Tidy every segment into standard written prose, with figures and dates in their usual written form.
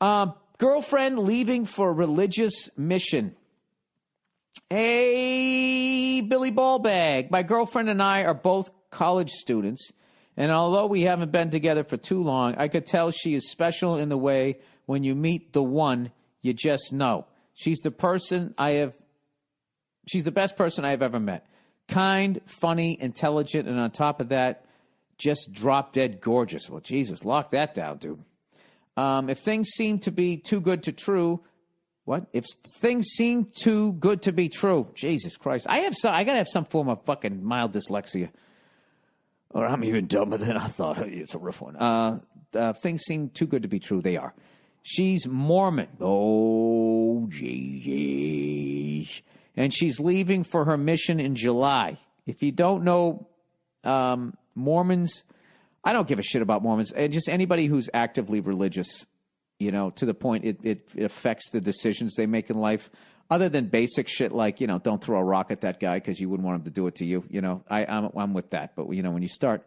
Girlfriend leaving for religious mission. Hey, Billy Ballbag. My girlfriend and I are both college students, and although we haven't been together for too long, I could tell she is special in the way when you meet the one, you just know. She's the best person I have ever met. Kind, funny, intelligent, and on top of that, just drop dead gorgeous. Well, Jesus, lock that down, dude. If things seem to be too good to true, what? If things seem too good to be true, Jesus Christ. I gotta have some form of fucking mild dyslexia. Or I'm even dumber than I thought. It's a rough one. Things seem too good to be true. They are. She's Mormon. Oh, jeez. And she's leaving for her mission in July. If you don't know Mormons, I don't give a shit about Mormons. Just anybody who's actively religious, you know, to the point it affects the decisions they make in life. Other than basic shit like, you know, don't throw a rock at that guy because you wouldn't want him to do it to you. You know, I'm with that. But, you know, when you start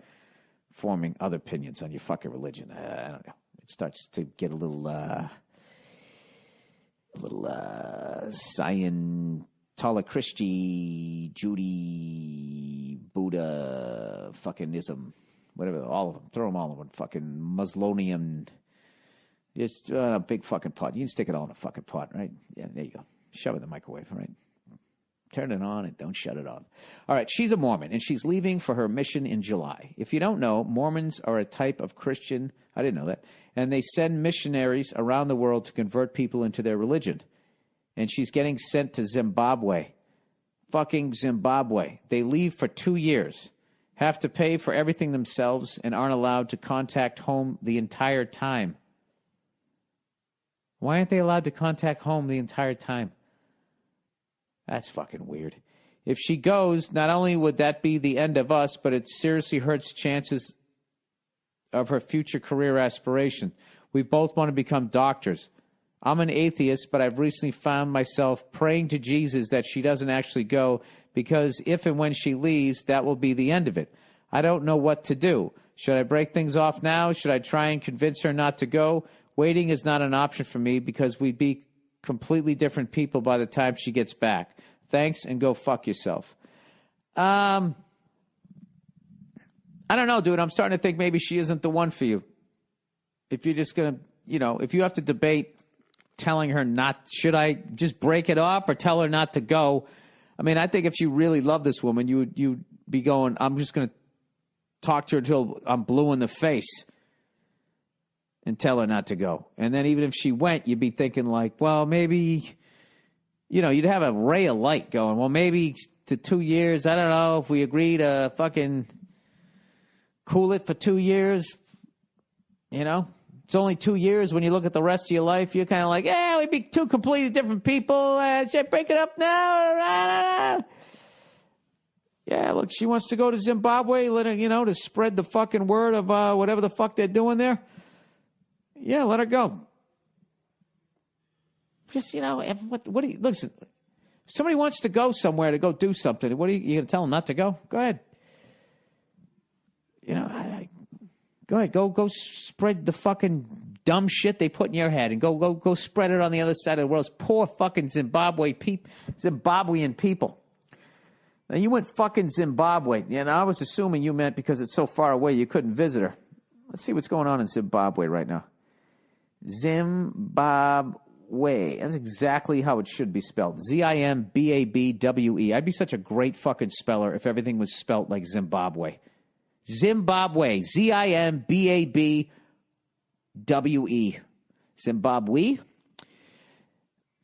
forming other opinions on your fucking religion, I don't know. It starts to get a little Scientology, Judy, Buddha, fuckingism, whatever, all of them. Throw them all in one fucking Muslonian. Just a big fucking pot. You can stick it all in a fucking pot, right? Yeah, there you go. Shove it in the microwave, right? Turn it on and don't shut it off. All right, she's a Mormon, and she's leaving for her mission in July. If you don't know, Mormons are a type of Christian. I didn't know that. And they send missionaries around the world to convert people into their religion. And she's getting sent to Zimbabwe. Fucking Zimbabwe. They leave for 2 years, have to pay for everything themselves, and aren't allowed to contact home the entire time. Why aren't they allowed to contact home the entire time? That's fucking weird. If she goes, not only would that be the end of us, but it seriously hurts chances of her future career aspiration. We both want to become doctors. I'm an atheist, but I've recently found myself praying to Jesus that she doesn't actually go, because if and when she leaves, that will be the end of it. I don't know what to do. Should I break things off now? Should I try and convince her not to go? Waiting is not an option for me because we'd be completely different people by the time she gets back. Thanks, and go fuck yourself. I don't know, dude. I'm starting to think maybe she isn't the one for you. If you're just going to, you know, if you have to debate telling her not, should I just break it off or tell her not to go? I mean, I think if you really love this woman, you'd be going, I'm just going to talk to her until I'm blue in the face and tell her not to go. And then even if she went, you'd be thinking like, well, maybe, you know, you'd have a ray of light going, well, maybe to 2 years. I don't know if we agree to fucking cool it for 2 years. You know, it's only 2 years. When you look at the rest of your life, you're kind of like, yeah, we'd be two completely different people. Should I break it up now? I don't know. Yeah, look, she wants to go to Zimbabwe, let her, you know, to spread the fucking word of whatever the fuck they're doing there. Yeah, let her go. Just, you know, what do you, listen, if somebody wants to go somewhere to go do something, what are you going to tell them not to go? Go ahead. You know, go ahead, go spread the fucking dumb shit they put in your head and go spread it on the other side of the world. It's poor fucking Zimbabwean people. Now, you went fucking Zimbabwe. You know, I was assuming you meant because it's so far away you couldn't visit her. Let's see what's going on in Zimbabwe right now. Zimbabwe. That's exactly how it should be spelled. Zimbabwe. I'd be such a great fucking speller if everything was spelled like Zimbabwe. Zimbabwe. Zimbabwe. Zimbabwe.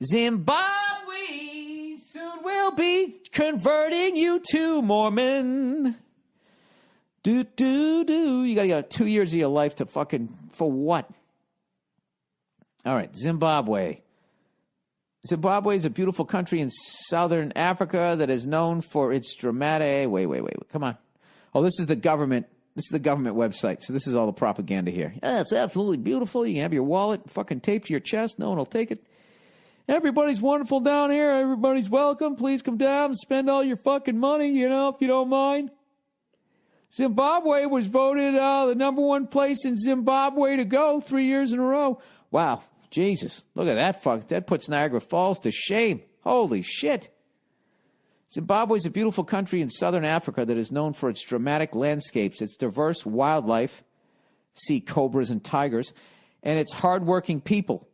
Zimbabwe. Soon we'll be converting you to Mormon. You got to get 2 years of your life to fucking, for what? All right, Zimbabwe. Zimbabwe is a beautiful country in southern Africa that is known for its dramatic... Wait. Come on. Oh, this is the government. This is the government website, so this is all the propaganda here. Yeah, it's absolutely beautiful. You can have your wallet fucking taped to your chest. No one will take it. Everybody's wonderful down here. Everybody's welcome. Please come down and spend all your fucking money, you know, if you don't mind. Zimbabwe was voted the number one place in Zimbabwe to go 3 years in a row. Wow. Jesus. Look at that fuck. That puts Niagara Falls to shame. Holy shit. Zimbabwe is a beautiful country in southern Africa that is known for its dramatic landscapes, its diverse wildlife, see cobras and tigers, and its hardworking people.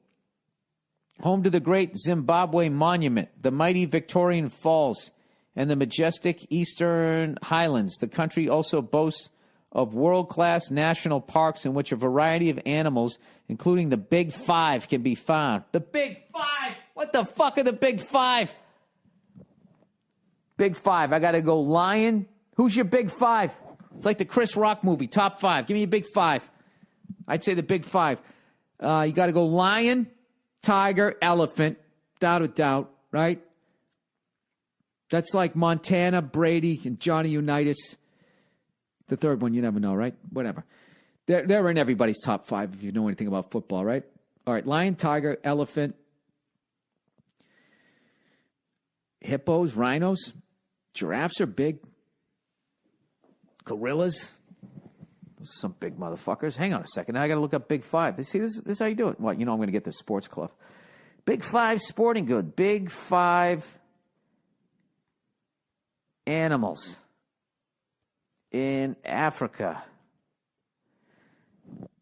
Home to the great Zimbabwe Monument, the mighty Victorian Falls, and the majestic Eastern Highlands. The country also boasts of world-class national parks in which a variety of animals, including the Big Five, can be found. The Big Five! What the fuck are the Big Five? Big Five. I got to go lion. Who's your Big Five? It's like the Chris Rock movie, Top Five. Give me a Big Five. I'd say the Big Five. You got to go lion, tiger, elephant, without a doubt, right? That's like Montana, Brady, and Johnny Unitas. The third one, you never know, right? Whatever. They're in everybody's top five if you know anything about football, right? All right, lion, tiger, elephant, hippos, rhinos, giraffes are big. Gorillas. Those are some big motherfuckers. Hang on a second. Now I got to look up Big Five. See, this is how you do it. What? You know I'm going to get the sports club. Big Five sporting good. Big Five animals in Africa.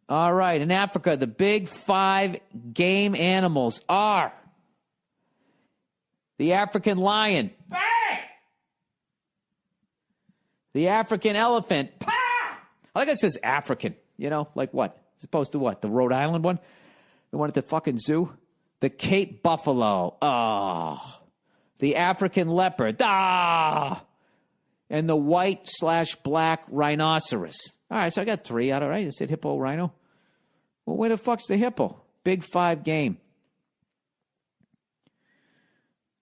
All right. In Africa, the Big Five game animals are the African lion. Bang! The African elephant. Pow! I like it says African. You know, like what? As opposed to what? The Rhode Island one? The one at the fucking zoo? The Cape buffalo. Oh. The African leopard. Ah. And the white/black rhinoceros. All right, so I got three out of right. I said hippo, rhino. Well, where the fuck's the hippo? Big Five game.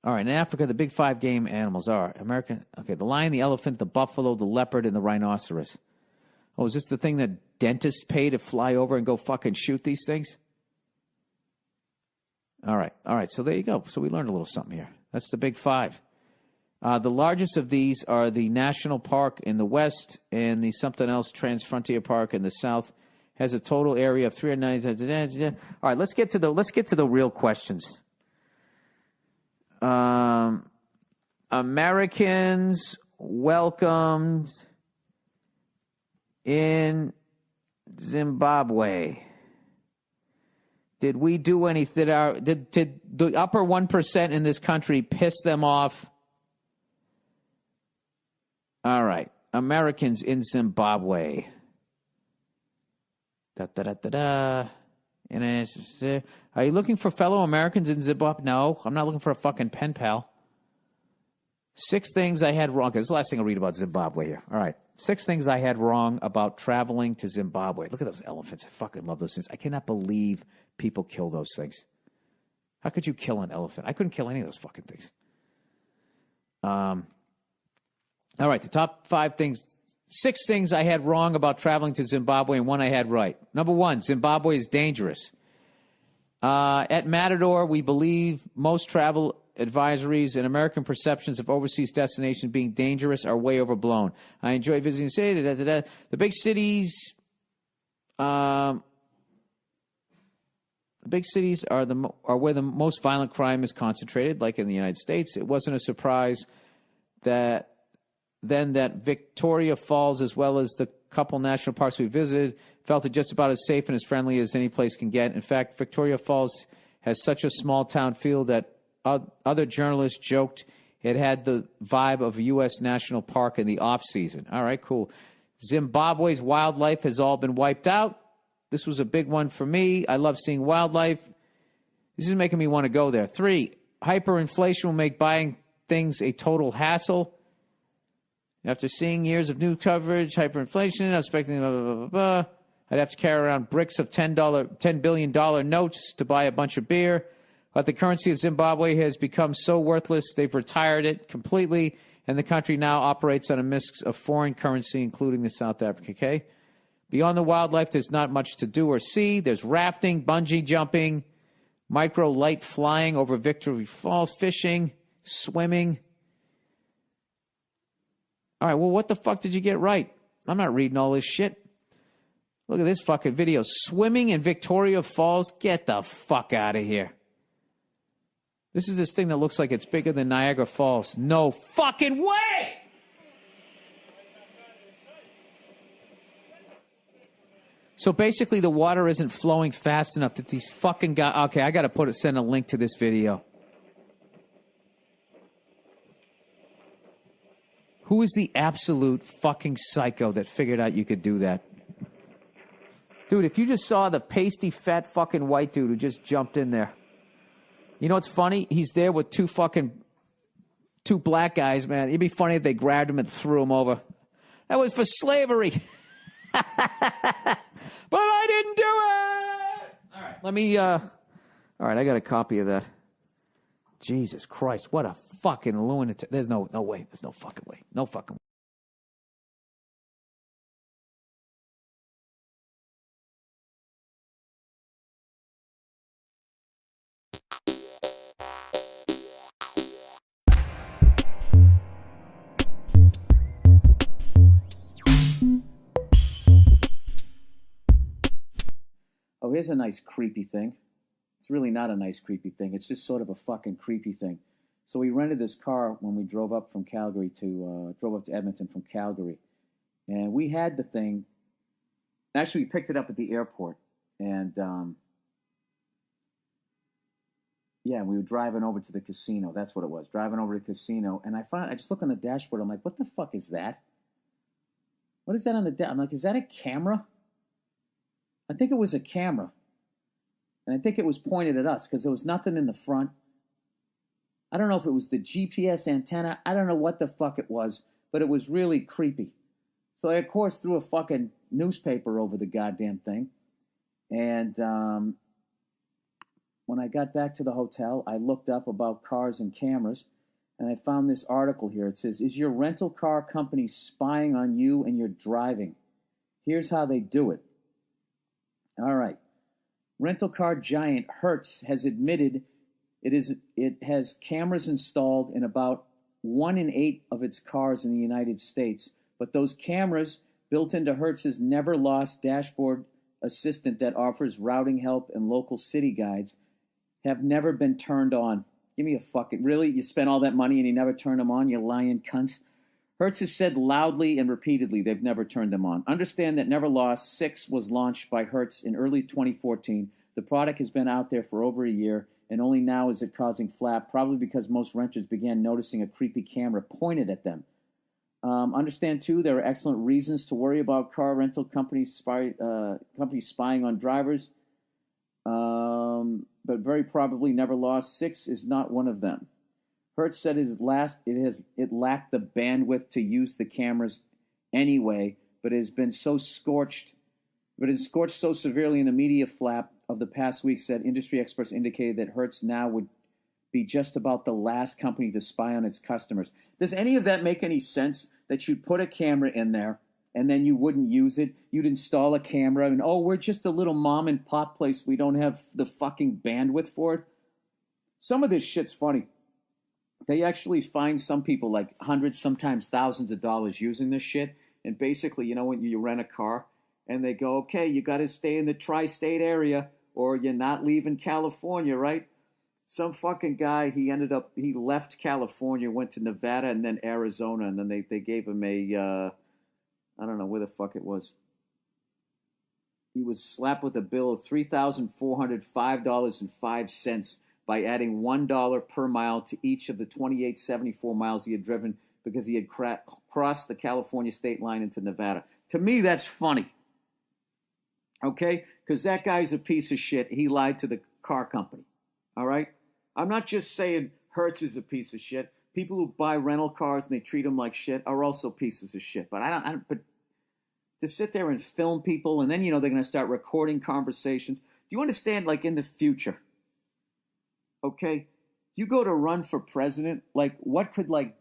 All right, in Africa, the Big Five game animals are the lion, the elephant, the buffalo, the leopard, and the rhinoceros. Oh, is this the thing that dentists pay to fly over and go fucking shoot these things? All right, so there you go. So we learned a little something here. That's the Big Five. The largest of these are the National Park in the west and the something else Transfrontier Park in the south. Has a total area of 390. All right, let's get to the real questions. Americans welcomed in Zimbabwe. Did we do anything? Did the upper 1% in this country piss them off? All right. Americans in Zimbabwe. Are you looking for fellow Americans in Zimbabwe? No, I'm not looking for a fucking pen pal. 6 things I had wrong. This is the last thing I'll read about Zimbabwe here. All right. 6 things I had wrong about traveling to Zimbabwe. Look at those elephants. I fucking love those things. I cannot believe people kill those things. How could you kill an elephant? I couldn't kill any of those fucking things. All right, the top 5 things. 6 things I had wrong about traveling to Zimbabwe and 1 I had right. Number 1, Zimbabwe is dangerous. At Matador, we believe most travel advisories and American perceptions of overseas destinations being dangerous are way overblown. I enjoy visiting the city. The big cities, are where the most violent crime is concentrated, like in the United States. It wasn't a surprise that Victoria Falls, as well as the couple national parks we visited, felt it just about as safe and as friendly as any place can get. In fact, Victoria Falls has such a small town feel that other journalists joked it had the vibe of a U.S. national park in the off-season. All right, cool. Zimbabwe's wildlife has all been wiped out. This was a big one for me. I love seeing wildlife. This is making me want to go there. 3, hyperinflation will make buying things a total hassle. After seeing years of news coverage, hyperinflation, I'm expecting blah, blah, blah, blah, blah. I'd have to carry around bricks of $10 billion notes to buy a bunch of beer. But the currency of Zimbabwe has become so worthless, they've retired it completely, and the country now operates on a mix of foreign currency, including the South African K. Beyond the wildlife, there's not much to do or see. There's rafting, bungee jumping, micro light flying over Victory Falls, fishing, swimming. All right, well, what the fuck did you get right? I'm not reading all this shit. Look at this fucking video. Swimming in Victoria Falls? Get the fuck out of here. This is this thing that looks like it's bigger than Niagara Falls. No fucking way! So basically the water isn't flowing fast enough that these fucking guys... Okay, I got to send a link to this video. Who is the absolute fucking psycho that figured out you could do that? Dude, if you just saw the pasty, fat fucking white dude who just jumped in there. You know what's funny? He's there with two black guys, man. It'd be funny if they grabbed him and threw him over. That was for slavery. But I didn't do it! All right, let me, all right, I got a copy of that. Jesus Christ, what a fucking lunatic. There's no way. There's no fucking way. No fucking way. Oh, here's a nice creepy thing. It's really not a nice creepy thing. It's just sort of a fucking creepy thing. So we rented this car when we drove up to Edmonton from Calgary. And we had the thing. Actually, we picked it up at the airport. And, yeah, we were driving over to the casino. That's what it was. Driving over to the casino. And I just look on the dashboard. I'm like, what the fuck is that? What is that on the I'm like, is that a camera? I think it was a camera. And I think it was pointed at us because there was nothing in the front. I don't know if it was the GPS antenna. I don't know what the fuck it was, but it was really creepy. So I, of course, threw a fucking newspaper over the goddamn thing. And when I got back to the hotel, I looked up about cars and cameras, and I found this article here. It says, is your rental car company spying on you and your driving? Here's how they do it. All right. Rental car giant Hertz has admitted it has cameras installed in about 1 in 8 of its cars in the United States. But those cameras built into Hertz's never lost dashboard assistant that offers routing help and local city guides have never been turned on. Give me a fucking... Really? You spent all that money and you never turned them on, you lying cunts? Hertz has said loudly and repeatedly they've never turned them on. Understand that Never Lost 6 was launched by Hertz in early 2014. The product has been out there for over a year, and only now is it causing flap, probably because most renters began noticing a creepy camera pointed at them. Understand, too, there are excellent reasons to worry about car rental companies spying on drivers, but very probably Never Lost 6 is not one of them. Hertz said it lacked the bandwidth to use the cameras anyway, but it has scorched so severely in the media flap of the past weeks that industry experts indicated that Hertz now would be just about the last company to spy on its customers. Does any of that make any sense? That you'd put a camera in there and then you wouldn't use it? You'd install a camera and, we're just a little mom and pop place. We don't have the fucking bandwidth for it. Some of this shit's funny. They actually find some people like hundreds, sometimes thousands of dollars using this shit. And basically, when you rent a car and they go, okay, you got to stay in the tri-state area or you're not leaving California, right? Some fucking guy, he left California, went to Nevada and then Arizona. And then they gave him I don't know where the fuck it was. He was slapped with a bill of $3,405.05 by adding $1 per mile to each of the 2874 miles he had driven because he had crossed the California state line into Nevada. To me, that's funny. Okay? Because that guy's a piece of shit. He lied to the car company. All right? I'm not just saying Hertz is a piece of shit. People who buy rental cars and they treat them like shit are also pieces of shit. But but to sit there and film people and then, they're going to start recording conversations. Do you understand, like, in the future, okay, you go to run for president, like, what could, like,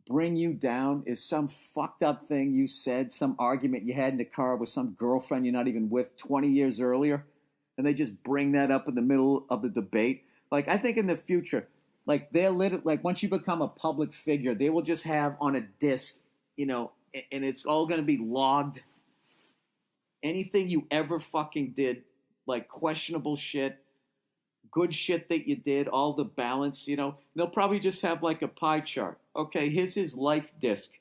bring you down is some fucked up thing you said, some argument you had in the car with some girlfriend you're not even with 20 years earlier, and they just bring that up in the middle of the debate. Like, I think in the future, like, once you become a public figure, they will just have on a disc, and it's all going to be logged. anything you ever fucking did, like questionable shit, good shit that you did, all the balance, you know, they'll probably just have like a pie chart. Okay, here's his life disc,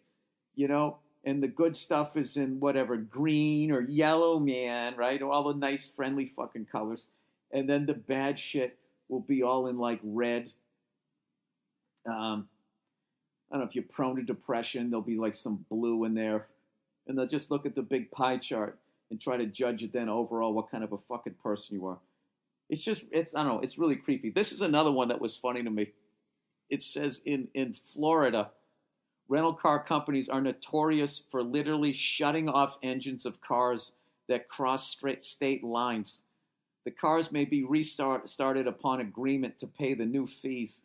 you know, and the good stuff is in whatever, green or yellow, man, right? All the nice, friendly fucking colors. And then the bad shit will be all in like red. I don't know if you're prone to depression, there'll be like some blue in there. And they'll just look at the big pie chart and try to judge it then overall what kind of a fucking person you are. It's I don't know, it's really creepy. This is another one that was funny to me. It says in Florida, rental car companies are notorious for literally shutting off engines of cars that cross state lines. The cars may be restarted upon agreement to pay the new fees.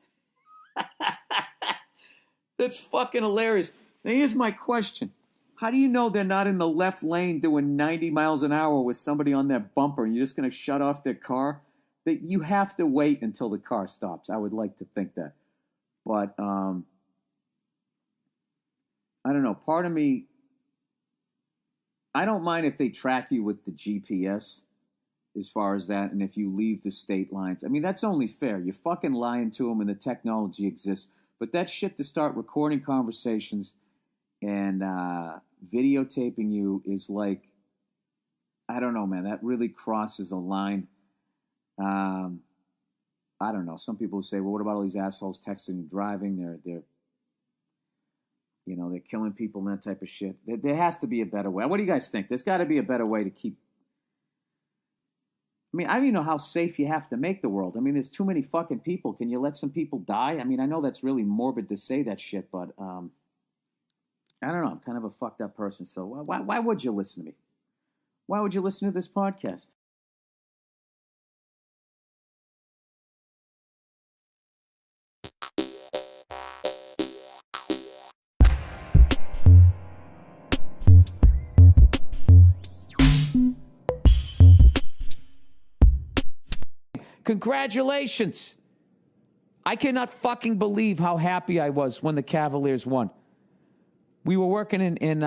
That's fucking hilarious. Now here's my question. How do you know they're not in the left lane doing 90 miles an hour with somebody on that bumper and you're just going to shut off their car? You have to wait until the car stops. I would like to think that. But I don't know. Part of me, I don't mind if they track you with the GPS as far as that, and if you leave the state lines. I mean, that's only fair. You're fucking lying to them and the technology exists. But that shit to start recording conversations and videotaping you is like, I don't know, man. That really crosses a line. I don't know. Some people say, well, what about all these assholes texting and driving? They're killing people and that type of shit. There has to be a better way. What do you guys think? There's got to be a better way to keep. I mean, I don't even know how safe you have to make the world. I mean, there's too many fucking people. Can you let some people die? I mean, I know that's really morbid to say that shit, but I don't know. I'm kind of a fucked up person. So why would you listen to me? Why would you listen to this podcast? Congratulations. I cannot fucking believe how happy I was when the Cavaliers won. We were working in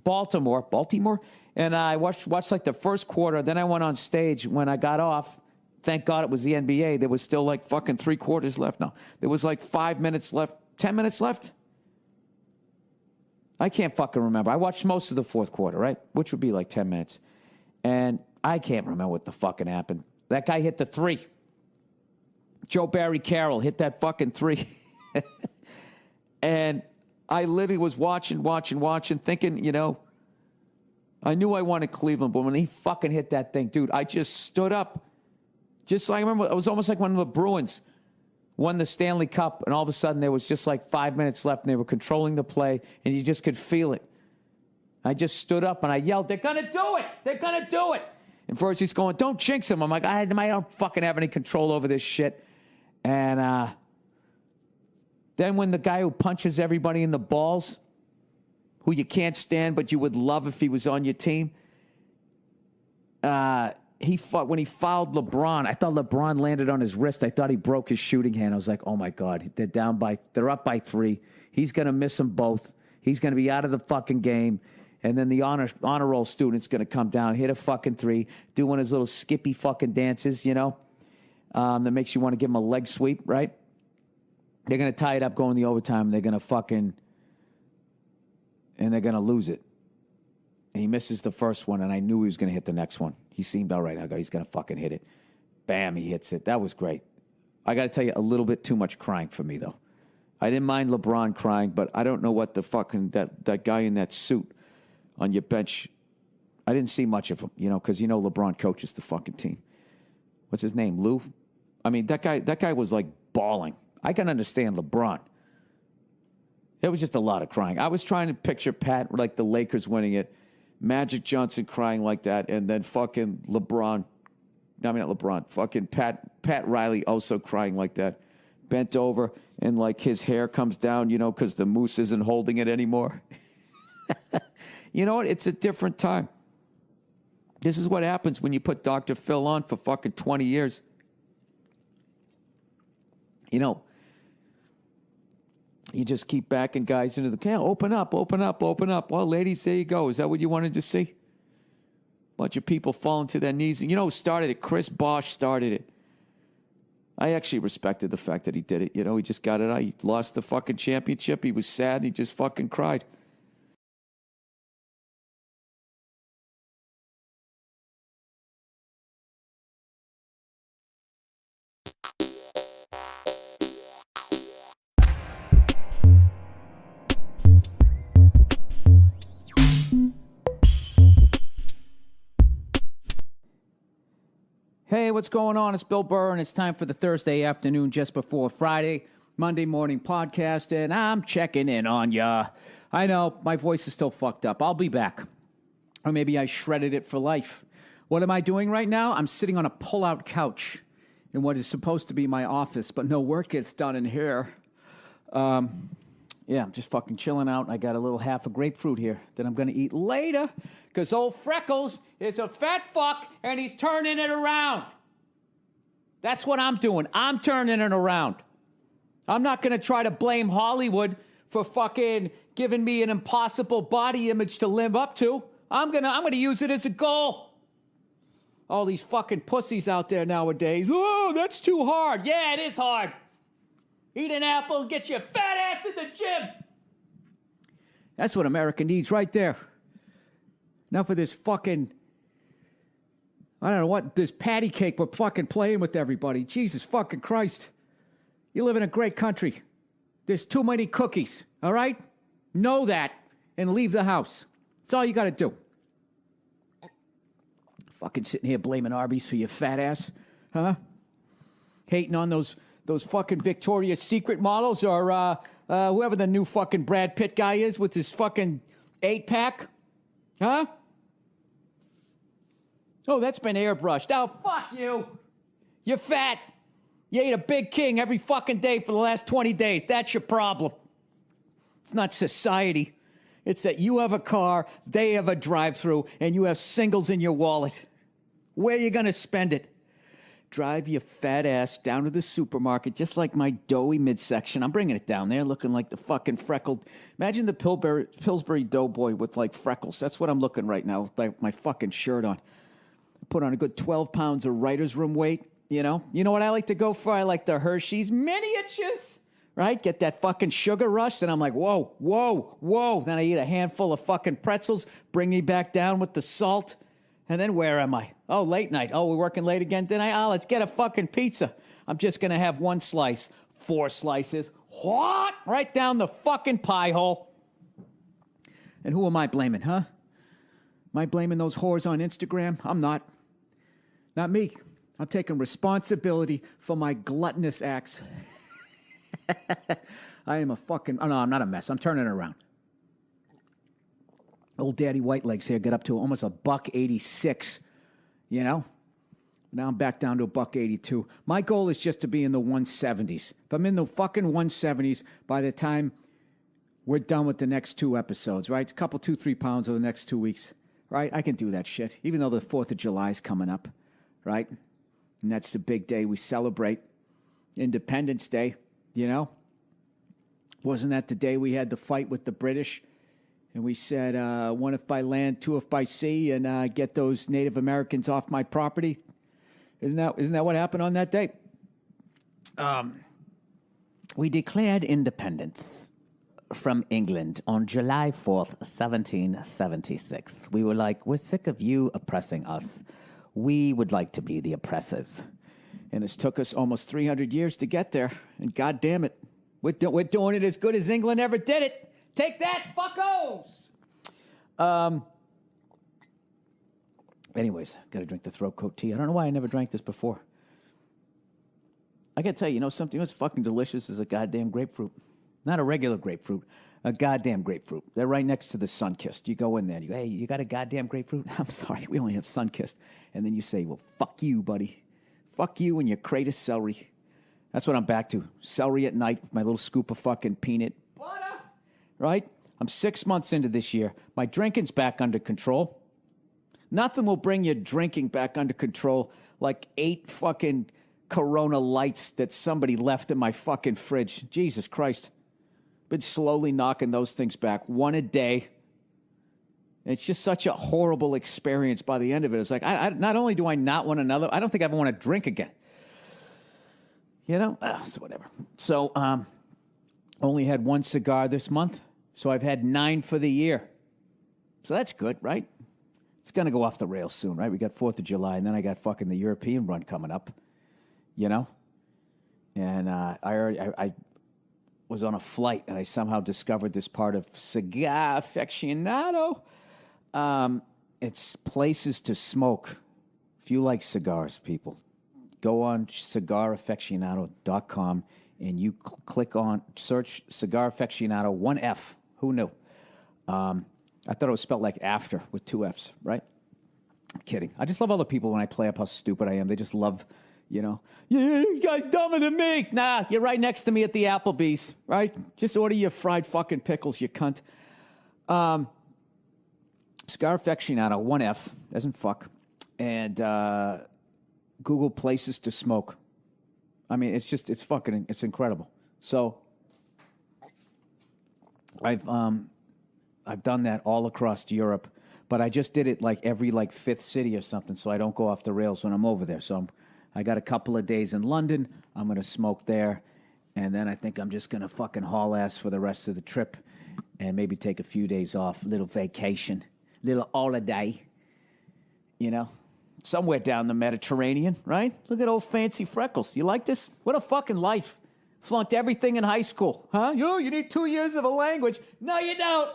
Baltimore, and I watched like the first quarter. Then I went on stage. When I got off, thank God it was the NBA. There was still like fucking 3 quarters left now. There was like 5 minutes left, 10 minutes left. I can't fucking remember. I watched most of the fourth quarter, right? Which would be like 10 minutes. And I can't remember what the fucking happened. That guy hit the 3. Joe Barry Carroll hit that fucking 3. And I literally was watching, thinking, you know, I knew I wanted Cleveland, but when he fucking hit that thing, dude, I just stood up. Just like I remember, it was almost like when the Bruins won the Stanley Cup, and all of a sudden there was just like 5 minutes left, and they were controlling the play, and you just could feel it. I just stood up, and I yelled, they're going to do it! They're going to do it! And first he's going, don't jinx him. I'm like, I don't fucking have any control over this shit. And then when the guy who punches everybody in the balls, who you can't stand but you would love if he was on your team, when he fouled LeBron, I thought LeBron landed on his wrist. I thought he broke his shooting hand. I was like, oh my God, they're up by 3. He's going to miss them both. He's going to be out of the fucking game. And then the honor roll student's going to come down, hit a fucking 3, do one of his little skippy fucking dances, you know, that makes you want to give him a leg sweep, right? They're going to tie it up going the overtime. And they're going to lose it. And he misses the first one, and I knew he was going to hit the next one. He seemed all right. I go, he's going to fucking hit it. Bam, he hits it. That was great. I got to tell you, a little bit too much crying for me, though. I didn't mind LeBron crying, but I don't know what the fucking, that guy in that suit on your bench, I didn't see much of him, you know, because, you know, LeBron coaches the fucking team. What's his name, Lou? I mean, that guy was like bawling. I can understand LeBron. It was just a lot of crying. I was trying to picture Pat, like the Lakers winning it, Magic Johnson crying like that, and then fucking LeBron. No, I mean, not LeBron. Fucking Pat Riley also crying like that. Bent over, and like his hair comes down, you know, because the moose isn't holding it anymore. You know what? It's a different time. This is what happens when you put Dr. Phil on for fucking 20 years. You know, you just keep backing guys into the, open up. Well, ladies, there you go. Is that what you wanted to see? Bunch of people falling to their knees. And you know who started it? Chris Bosh started it. I actually respected the fact that he did it. You know, he just got it out. He lost the fucking championship. He was sad. He just fucking cried. Hey, what's going on? It's Bill Burr, and it's time for the Thursday afternoon just before Friday, Monday morning podcast, and I'm checking in on ya. I know, my voice is still fucked up. I'll be back. Or maybe I shredded it for life. What am I doing right now? I'm sitting on a pull-out couch in what is supposed to be my office, but no work gets done in here. Yeah, I'm just fucking chilling out. I got a little half a grapefruit here that I'm going to eat later because old Freckles is a fat fuck and he's turning it around. That's what I'm doing. I'm turning it around. I'm not going to try to blame Hollywood for fucking giving me an impossible body image to live up to. I'm going to use it as a goal. All these fucking pussies out there nowadays. Oh, that's too hard. Yeah, it is hard. Eat an apple and get your fat ass in the gym. That's what America needs right there. Enough of this fucking, I don't know what, this patty cake we're fucking playing with everybody. Jesus fucking Christ. You live in a great country. There's too many cookies, all right? Know that and leave the house. That's all you got to do. Fucking sitting here blaming Arby's for your fat ass, huh? Hating on those fucking Victoria's Secret models or whoever the new fucking Brad Pitt guy is with his fucking 8-pack. Huh? Oh, that's been airbrushed. Oh, fuck you. You're fat. You ate a Big King every fucking day for the last 20 days. That's your problem. It's not society. It's that you have a car, they have a drive-through, and you have singles in your wallet. Where are you going to spend it? Drive your fat ass down to the supermarket, just like my doughy midsection. I'm bringing it down there, looking like the fucking freckled. Imagine the Pillsbury Doughboy with like freckles. That's what I'm looking right now, with like my fucking shirt on. I put on a good 12 pounds of writer's room weight, you know? You know what I like to go for? I like the Hershey's miniatures, right? Get that fucking sugar rush, and I'm like, whoa, whoa, whoa. Then I eat a handful of fucking pretzels, bring me back down with the salt. And then where am I? Oh, late night. Oh, we're working late again tonight? Oh, let's get a fucking pizza. I'm just going to have one slice. 4 slices. What? Right down the fucking pie hole. And who am I blaming, huh? Am I blaming those whores on Instagram? I'm not. Not me. I'm taking responsibility for my gluttonous acts. I am a fucking... Oh, no, I'm not a mess. I'm turning it around. Old Daddy Whitelegs here get up to almost $1.86, you know? Now I'm back down to $1.82. My goal is just to be in the 170s. If I'm in the fucking 170s by the time we're done with the next 2 episodes, right? A couple, 2-3 pounds over the next 2 weeks, right? I can do that shit, even though the 4th of July is coming up, right? And that's the big day we celebrate. Independence Day, you know? Wasn't that the day we had the fight with the British? And we said, 1 if by land, 2 if by sea, and get those Native Americans off my property. Isn't that what happened on that day? We declared independence from England on July 4th, 1776. We were like, we're sick of you oppressing us. We would like to be the oppressors. And it's took us almost 300 years to get there. And God damn it, we're doing it as good as England ever did it. Take that, fuckos! Anyways, got to drink the throat coat tea. I don't know why I never drank this before. I got to tell you, something that's fucking delicious is a goddamn grapefruit. Not a regular grapefruit, a goddamn grapefruit. They're right next to the Sunkist. You go in there and you go, hey, you got a goddamn grapefruit? I'm sorry, we only have Sunkist. And then you say, well, fuck you, buddy. Fuck you and your crate of celery. That's what I'm back to. Celery at night with my little scoop of fucking peanut butter. Right? I'm 6 months into this year. My drinking's back under control. Nothing will bring your drinking back under control like 8 fucking Corona Lights that somebody left in my fucking fridge. Jesus Christ. Been slowly knocking those things back. 1 a day. It's just such a horrible experience by the end of it. It's like, I not only do I not want another, I don't think I ever want to drink again. You know? So whatever. So, only had one cigar this month. So I've had 9 for the year. So that's good, right? It's going to go off the rails soon, right? We got 4th of July, and then I got fucking the European run coming up. You know? And I was on a flight, and I somehow discovered this part of Cigar Aficionado. It's places to smoke. If you like cigars, people, go on cigaraficionado.com, and you click on, search Cigar Aficionado, 1F. Who knew? I thought it was spelled like after with 2 Fs, right? I'm kidding. I just love other people when I play up how stupid I am. They just love, you know, yeah, you guys dumber than me. Nah, you're right next to me at the Applebee's, right? Just order your fried fucking pickles, you cunt. Cigar Aficionado, 1F, doesn't fuck. And Google places to smoke. I mean, it's fucking, it's incredible. So I've done that all across Europe, but I just did it like every 5th city or something, so I don't go off the rails when I'm over there. So I got a couple of days in London. I'm going to smoke there, and then I think I'm just going to fucking haul ass for the rest of the trip and maybe take a few days off, little vacation, little holiday, you know, somewhere down the Mediterranean, right? Look at old fancy Freckles. You like this? What a fucking life. Flunked everything in high school, huh? You need 2 years of a language. No, you don't.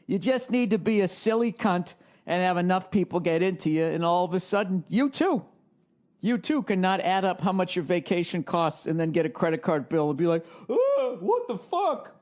You just need to be a silly cunt and have enough people get into you, and all of a sudden, you too cannot add up how much your vacation costs and then get a credit card bill and be like, oh, what the fuck?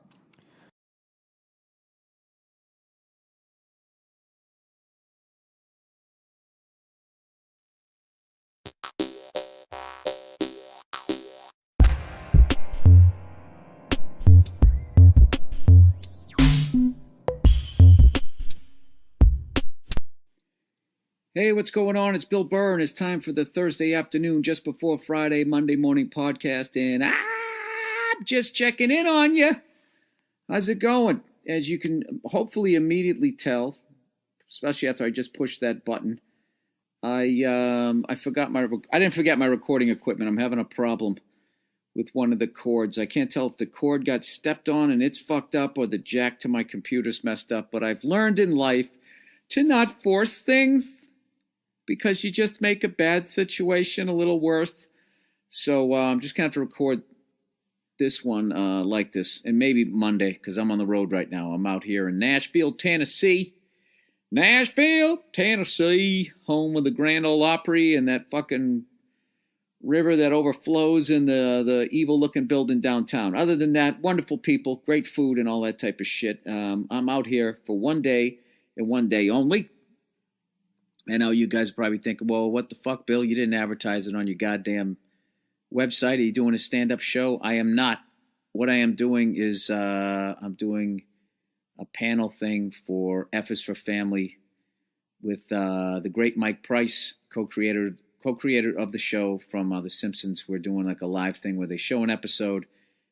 Hey, what's going on? It's Bill Burr, and it's time for the Thursday afternoon, just before Friday, Monday morning podcast, and I'm just checking in on you. How's it going? As you can hopefully immediately tell, especially after I just pushed that button, I didn't forget my recording equipment. I'm having a problem with one of the cords. I can't tell if the cord got stepped on and it's fucked up, or the jack to my computer's messed up. But I've learned in life to not force things, because you just make a bad situation a little worse. So I'm just going to have to record this one like this, and maybe Monday, because I'm on the road right now. I'm out here in Nashville, Tennessee, home of the Grand Ole Opry and that fucking river that overflows in the evil-looking building downtown. Other than that, wonderful people, great food, and all that type of shit. I'm out here for one day and one day only. I know you guys probably think, well, what the fuck, Bill? You didn't advertise it on your goddamn website. Are you doing a stand-up show? I am not. What I am doing is I'm doing a panel thing for F is for Family with the great Mike Price, co-creator of the show from The Simpsons. We're doing like a live thing where they show an episode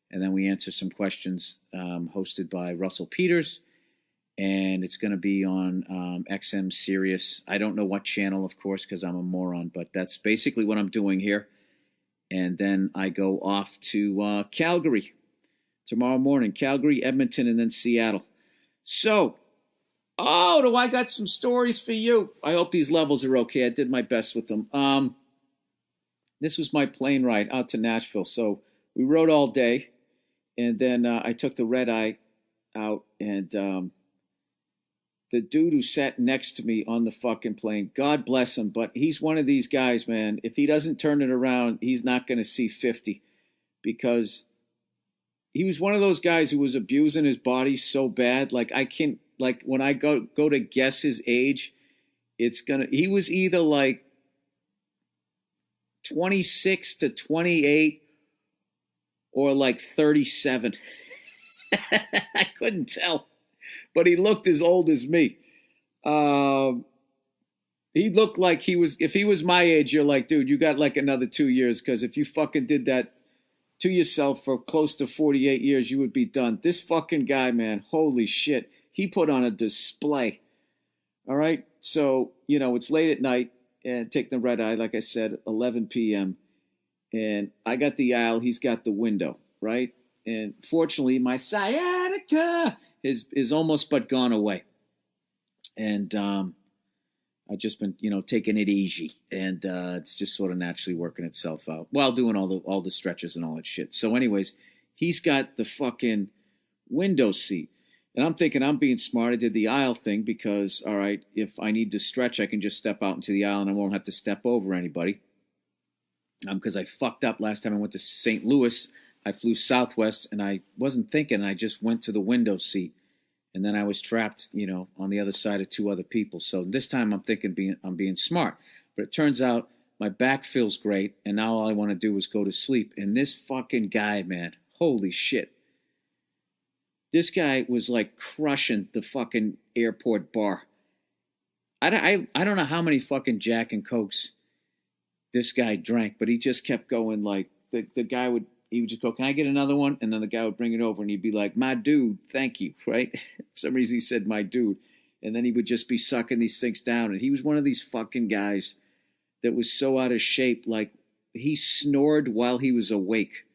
and then we answer some questions, hosted by Russell Peters. And it's going to be on XM Sirius. I don't know what channel, of course, because I'm a moron, but that's basically what I'm doing here. And then I go off to Calgary tomorrow morning. Calgary, Edmonton, and then Seattle. So, do I got some stories for you? I hope these levels are okay. I did my best with them. This was my plane ride out to Nashville. So we rode all day, and then I took the red eye out, and the dude who sat next to me on the fucking plane, God bless him, but he's one of these guys, man. If he doesn't turn it around, he's not going to see 50, because he was one of those guys who was abusing his body so bad. Like, I can't, like, when I go to guess his age, he was either like 26 to 28 or like 37. I couldn't tell. But he looked as old as me. He looked like if he was my age, you're like, dude, you got like another 2 years, because if you fucking did that to yourself for close to 48 years, you would be done. This fucking guy, man, holy shit. He put on a display. All right. So, it's late at night and take the red eye, like I said, 11 p.m. And I got the aisle. He's got the window, right? And fortunately, my sciatica is almost but gone away. And I've just been, taking it easy. And it's just sort of naturally working itself out while doing all the stretches and all that shit. So anyways, he's got the fucking window seat. And I'm thinking I'm being smart. I did the aisle thing because, all right, if I need to stretch, I can just step out into the aisle and I won't have to step over anybody. Because I fucked up last time I went to St. Louis. I flew Southwest and I wasn't thinking. I just went to the window seat. And then I was trapped, on the other side of two other people. So this time I'm thinking I'm being smart. But it turns out my back feels great. And now all I want to do is go to sleep. And this fucking guy, man, holy shit. This guy was like crushing the fucking airport bar. I don't know how many fucking Jack and Cokes this guy drank, but he just kept going like the guy would just go, "Can I get another one?" And then the guy would bring it over and he'd be like, "My dude, thank you," right? For some reason he said, "My dude." And then he would just be sucking these things down. And he was one of these fucking guys that was so out of shape, like he snored while he was awake.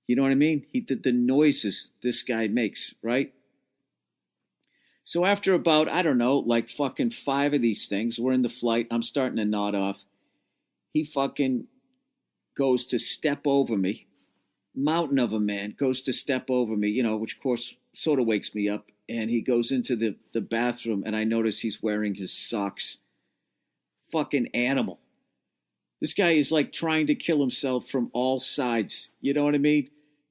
You know what I mean? The noises this guy makes, right? So after about, I don't know, like fucking 5 of these things, we're in the flight, I'm starting to nod off. He fucking goes to step over me. Mountain of a man goes to step over me, which of course sort of wakes me up. And he goes into the bathroom and I notice he's wearing his socks. Fucking animal. This guy is like trying to kill himself from all sides. You know what I mean?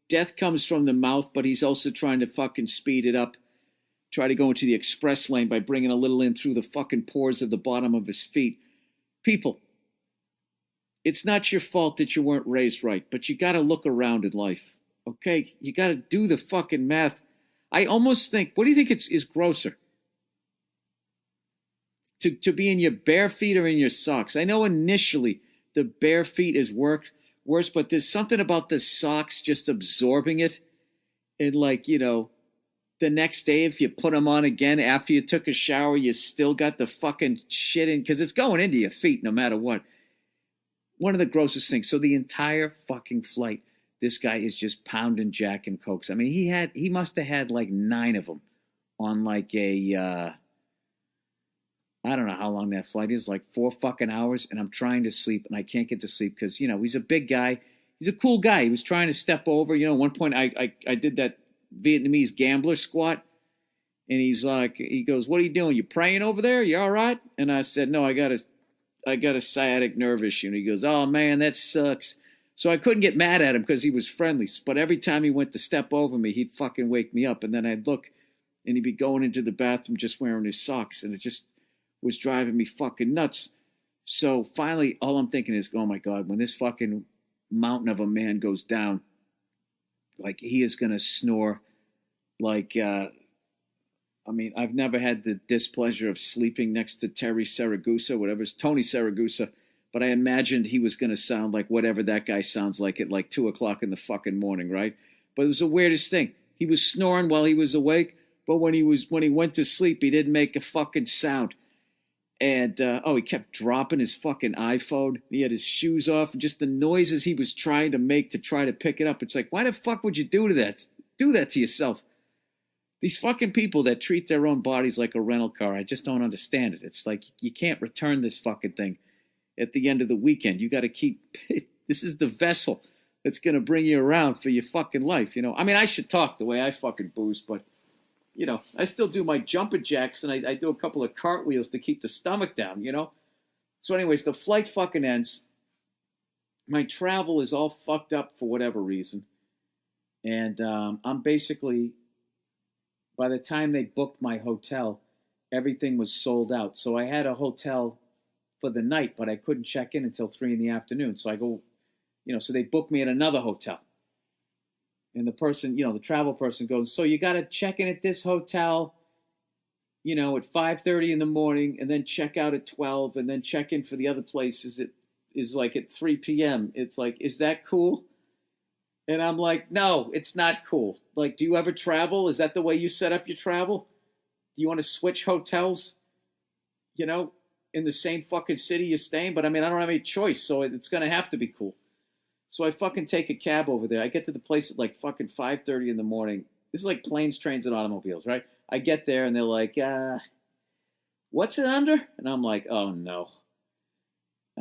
Death comes from the mouth, but he's also trying to fucking speed it up. Try to go into the express lane by bringing a little in through the fucking pores of the bottom of his feet. People, it's not your fault that you weren't raised right, but you got to look around in life, okay? You got to do the fucking math. I almost think, what do you think is grosser? To be in your bare feet or in your socks? I know initially the bare feet is worse, but there's something about the socks just absorbing it. And like, the next day, if you put them on again after you took a shower, you still got the fucking shit in, because it's going into your feet no matter what. One of the grossest things. So the entire fucking flight, this guy is just pounding Jack and Cokes. I mean, he must have had like 9 of them on like a, I don't know how long that flight is, like 4 fucking hours, and I'm trying to sleep, and I can't get to sleep because, he's a big guy. He's a cool guy. He was trying to step over. At one point, I did that Vietnamese gambler squat, and he goes, "What are you doing? You praying over there? You all right?" And I said, "No, I got a sciatic nerve issue." And he goes, "Oh, man, that sucks." So I couldn't get mad at him because he was friendly, but every time he went to step over me, he'd fucking wake me up, and then I'd look, and he'd be going into the bathroom just wearing his socks, and it just was driving me fucking nuts. So finally, all I'm thinking is, oh my God, when this fucking mountain of a man goes down, like he is going to snore like, I've never had the displeasure of sleeping next to Tony Saragusa, but I imagined he was going to sound like whatever that guy sounds like at like 2 o'clock in the fucking morning, right? But it was the weirdest thing. He was snoring while he was awake, but when he went to sleep, he didn't make a fucking sound. And, he kept dropping his fucking iPhone. He had his shoes off, and just the noises he was trying to make to try to pick it up. It's like, why the fuck would you do that to yourself? These fucking people that treat their own bodies like a rental car, I just don't understand it. It's like, you can't return this fucking thing at the end of the weekend. You got to keep, this is the vessel that's going to bring you around for your fucking life, I mean, I should talk the way I fucking booze, but I still do my jumping jacks, and I do a couple of cartwheels to keep the stomach down, So anyways, the flight fucking ends. My travel is all fucked up for whatever reason. And I'm basically, by the time they booked my hotel, everything was sold out. So I had a hotel for the night, but I couldn't check in until 3 in the afternoon. So I go, so they booked me at another hotel. And the person, the travel person goes, "So you got to check in at this hotel, at 5:30 in the morning, and then check out at 12, and then check in for the other places is like at 3 p.m. It's like, is that cool?" And I'm like, "No, it's not cool. Like, do you ever travel? Is that the way you set up your travel? Do you want to switch hotels?" you know, in the same fucking city you're staying. But I mean, I don't have any choice, so it's going to have to be cool. So I fucking take a cab over there. I get to the place at like fucking 5:30 in the morning. This is like planes, trains, and automobiles, right? I get there and they're like, what's it under? And I'm like, oh no.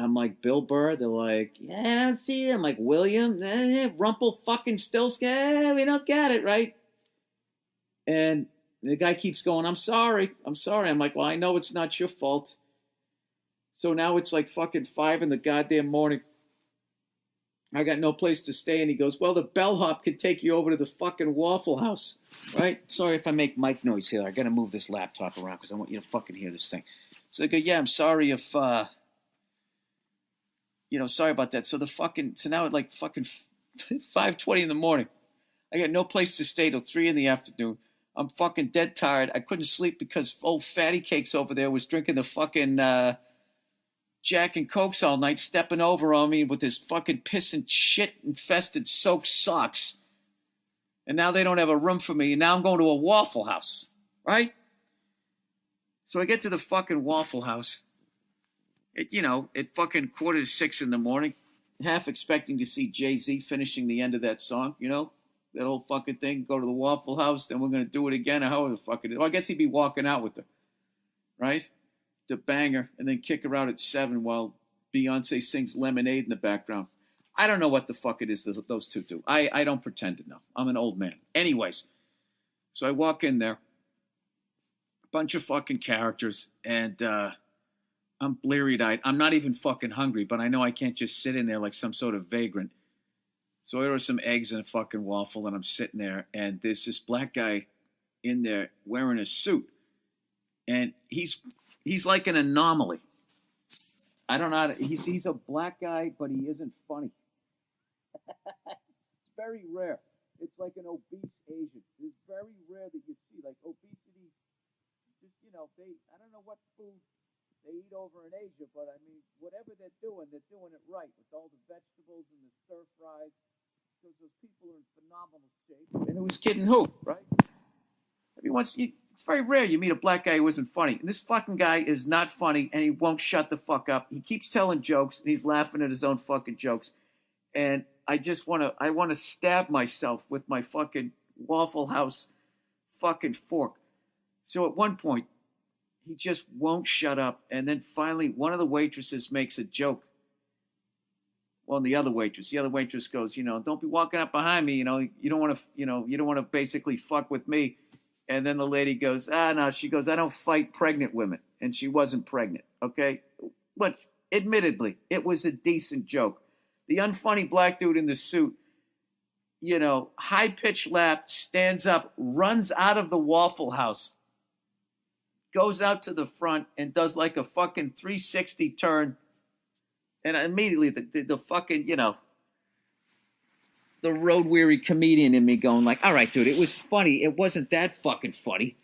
I'm like, Bill Burr. They're like, yeah, I don't see it. I'm like, William, Rumple fucking Stilsky. We don't get it, right? And the guy keeps going, I'm sorry. I'm like, well, I know it's not your fault. So now it's like fucking 5 in the goddamn morning. I got no place to stay. And he goes, well, the bellhop can take you over to the fucking Waffle House, right? Sorry if I make mic noise here. I got to move this laptop around because I want you to fucking hear this thing. So they go, yeah, I'm sorry if, sorry about that. So now at like fucking 5:20 in the morning, I got no place to stay till 3 in the afternoon. I'm fucking dead tired. I couldn't sleep because old Fatty Cakes over there was drinking the fucking Jack and Cokes all night, stepping over on me with his fucking piss and shit infested soaked socks. And now they don't have a room for me, and now I'm going to a Waffle House, right? So I get to the fucking Waffle House, at fucking 5:45 in the morning, half expecting to see Jay-Z finishing the end of that song, that old fucking thing, go to the Waffle House, then we're going to do it again, or however the fuck it is. Well, I guess he'd be walking out with her, right? To bang her, and then kick her out at 7 while Beyonce sings Lemonade in the background. I don't know what the fuck it is that those two do. I don't pretend to know. I'm an old man. Anyways, so I walk in there, a bunch of fucking characters, and I'm bleary-eyed. I'm not even fucking hungry, but I know I can't just sit in there like some sort of vagrant. So I order some eggs and a fucking waffle, and I'm sitting there, and there's this black guy in there wearing a suit, and he's like an anomaly. I don't know how to, he's a black guy, but he isn't funny. It's very rare. It's like an obese Asian. It's very rare that you see like obesity. Just I don't know what food they eat over in Asia, but I mean, whatever they're doing it right with all the vegetables and the stir fries. Because those people are in phenomenal shape. And who's kidding who, right? It's very rare you meet a black guy who isn't funny. And this fucking guy is not funny, and he won't shut the fuck up. He keeps telling jokes, and he's laughing at his own fucking jokes. And I want to stab myself with my fucking Waffle House fucking fork. So at one point, he just won't shut up. And then finally, one of the waitresses makes a joke. Well, the other waitress goes, don't be walking up behind me. You don't want to basically fuck with me. And then the lady goes, no. She goes, I don't fight pregnant women. And she wasn't pregnant, okay? But admittedly, it was a decent joke. The unfunny black dude in the suit, high-pitched laugh, stands up, runs out of the Waffle House, goes out to the front and does like a fucking 360 turn. And immediately the fucking, the road-weary comedian in me going like, all right, dude, it was funny. It wasn't that fucking funny.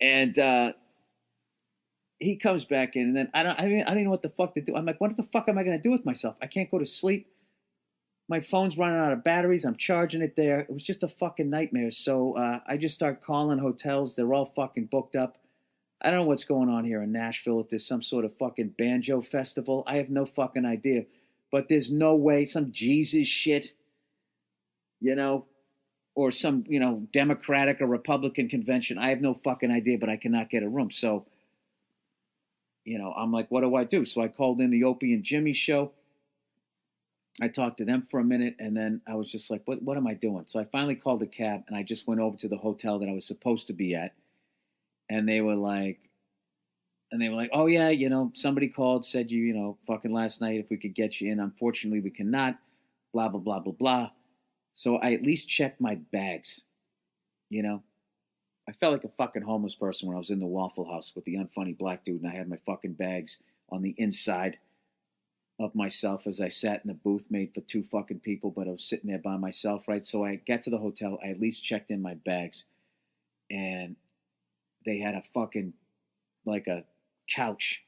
And he comes back in, and then I don't know what the fuck to do. I'm like, what the fuck am I going to do with myself? I can't go to sleep. My phone's running out of batteries. I'm charging it there. It was just a fucking nightmare. So I just start calling hotels. They're all fucking booked up. I don't know what's going on here in Nashville. If there's some sort of fucking banjo festival, I have no fucking idea. But there's no way some Jesus shit, or some, Democratic or Republican convention. I have no fucking idea, but I cannot get a room. So, I'm like, what do I do? So I called in the Opie and Jimmy show. I talked to them for a minute, and then I was just like, what am I doing? So I finally called a cab, and I just went over to the hotel that I was supposed to be at. And they were like, oh yeah, somebody called, said fucking last night if we could get you in. Unfortunately, we cannot. Blah, blah, blah, blah, blah. So I at least checked my bags, I felt like a fucking homeless person when I was in the Waffle House with the unfunny black dude, and I had my fucking bags on the inside of myself as I sat in the booth made for 2 fucking people, but I was sitting there by myself, right? So I got to the hotel. I at least checked in my bags, and they had a fucking, like a couch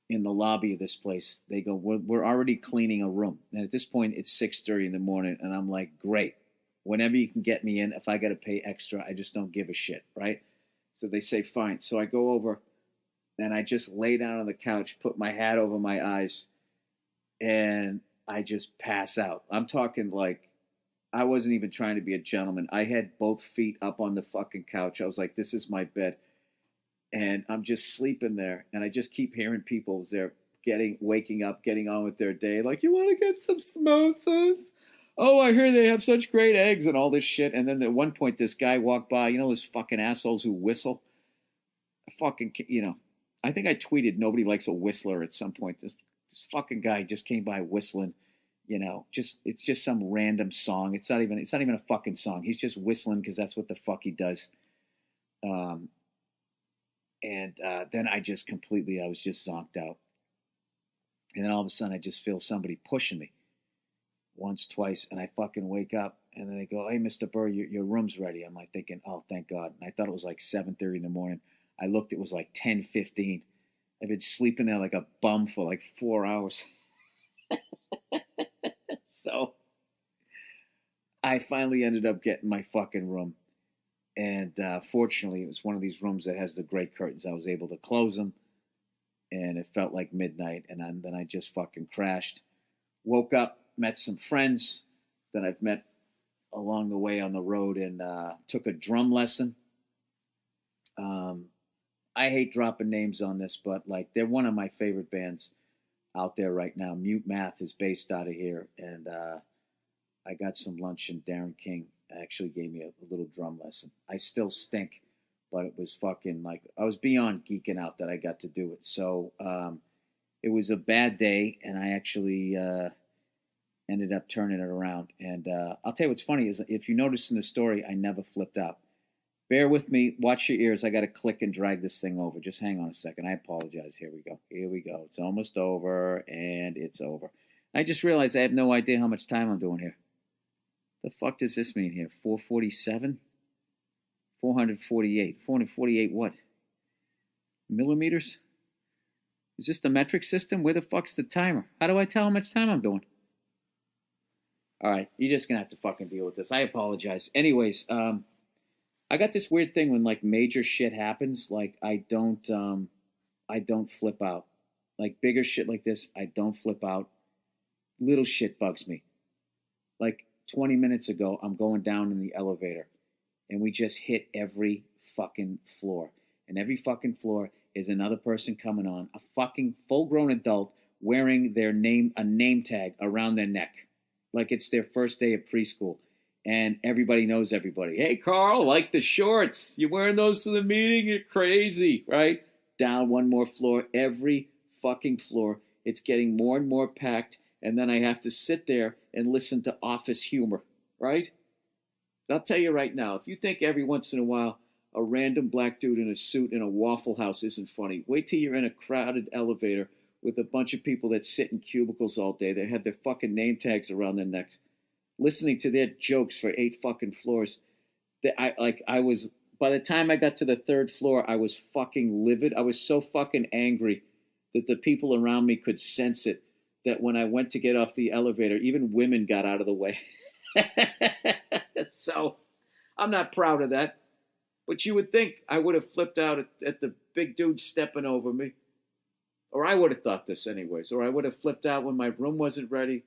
in the lobby of this place. They go, we're already cleaning a room. And at this point, it's 6:30 in the morning, and I'm like, great. Whenever you can get me in, if I got to pay extra, I just don't give a shit, right? So they say, fine. So I go over and I just lay down on the couch, put my hat over my eyes, and I just pass out. I'm talking like I wasn't even trying to be a gentleman. I had both feet up on the fucking couch. I was like, this is my bed. And I'm just sleeping there. And I just keep hearing people as they're waking up, getting on with their day. Like, you want to get some samosas? Oh, I hear they have such great eggs and all this shit. And then at one point, this guy walked by. You know those fucking assholes who whistle? I think I tweeted nobody likes a whistler at some point. This fucking guy just came by whistling. It's just some random song. It's not even a fucking song. He's just whistling because that's what the fuck he does. Then I was just zonked out. And then all of a sudden I just feel somebody pushing me once, twice, and I fucking wake up. And then they go, hey, Mr. Burr, your room's ready. I'm like thinking, oh, thank God. And I thought it was like 7:30 in the morning. I looked, it was like 10:15. I've been sleeping there like a bum for like 4 hours. So I finally ended up getting my fucking room. And fortunately, it was one of these rooms that has the great curtains. I was able to close them. And it felt like midnight. And then I just fucking crashed. Woke up, met some friends that I've met along the way on the road, and took a drum lesson. I hate dropping names on this, but like they're one of my favorite bands out there right now. Mute Math is based out of here, and I got some lunch, and Darren King actually gave me a little drum lesson. I still stink, but it was fucking like I was beyond geeking out that I got to do it. So it was a bad day, and I actually ended up turning it around. And I'll tell you what's funny is if you notice in the story, I never flipped out. Bear with me. Watch your ears. I got to click and drag this thing over. Just hang on a second. I apologize. Here we go. It's almost over, and it's over. I just realized I have no idea how much time I'm doing here. The fuck does this mean here? 447? 448. 448 what? Millimeters? Is this the metric system? Where the fuck's the timer? How do I tell how much time I'm doing? All right. You're just going to have to fucking deal with this. I apologize. Anyways, I got this weird thing when like major shit happens, like I don't flip out. Like bigger shit like this, I don't flip out. Little shit bugs me. Like 20 minutes ago, I'm going down in the elevator and we just hit every fucking floor. And every fucking floor is another person coming on, a fucking full-grown adult wearing a name tag around their neck. Like it's their first day of preschool. And everybody knows everybody. Hey, Carl, like the shorts. You wearing those to the meeting? You're crazy, right? Down one more floor. Every fucking floor. It's getting more and more packed. And then I have to sit there and listen to office humor, right? And I'll tell you right now, if you think every once in a while a random black dude in a suit in a Waffle House isn't funny, wait till you're in a crowded elevator with a bunch of people that sit in cubicles all day. They have their fucking name tags around their necks. Listening to their jokes for 8 fucking floors. I was, by the time I got to the 3rd floor, I was fucking livid. I was so fucking angry that the people around me could sense it, that when I went to get off the elevator, even women got out of the way. So, I'm not proud of that. But you would think I would have flipped out at the big dude stepping over me. Or I would have thought this anyways. Or I would have flipped out when my room wasn't ready.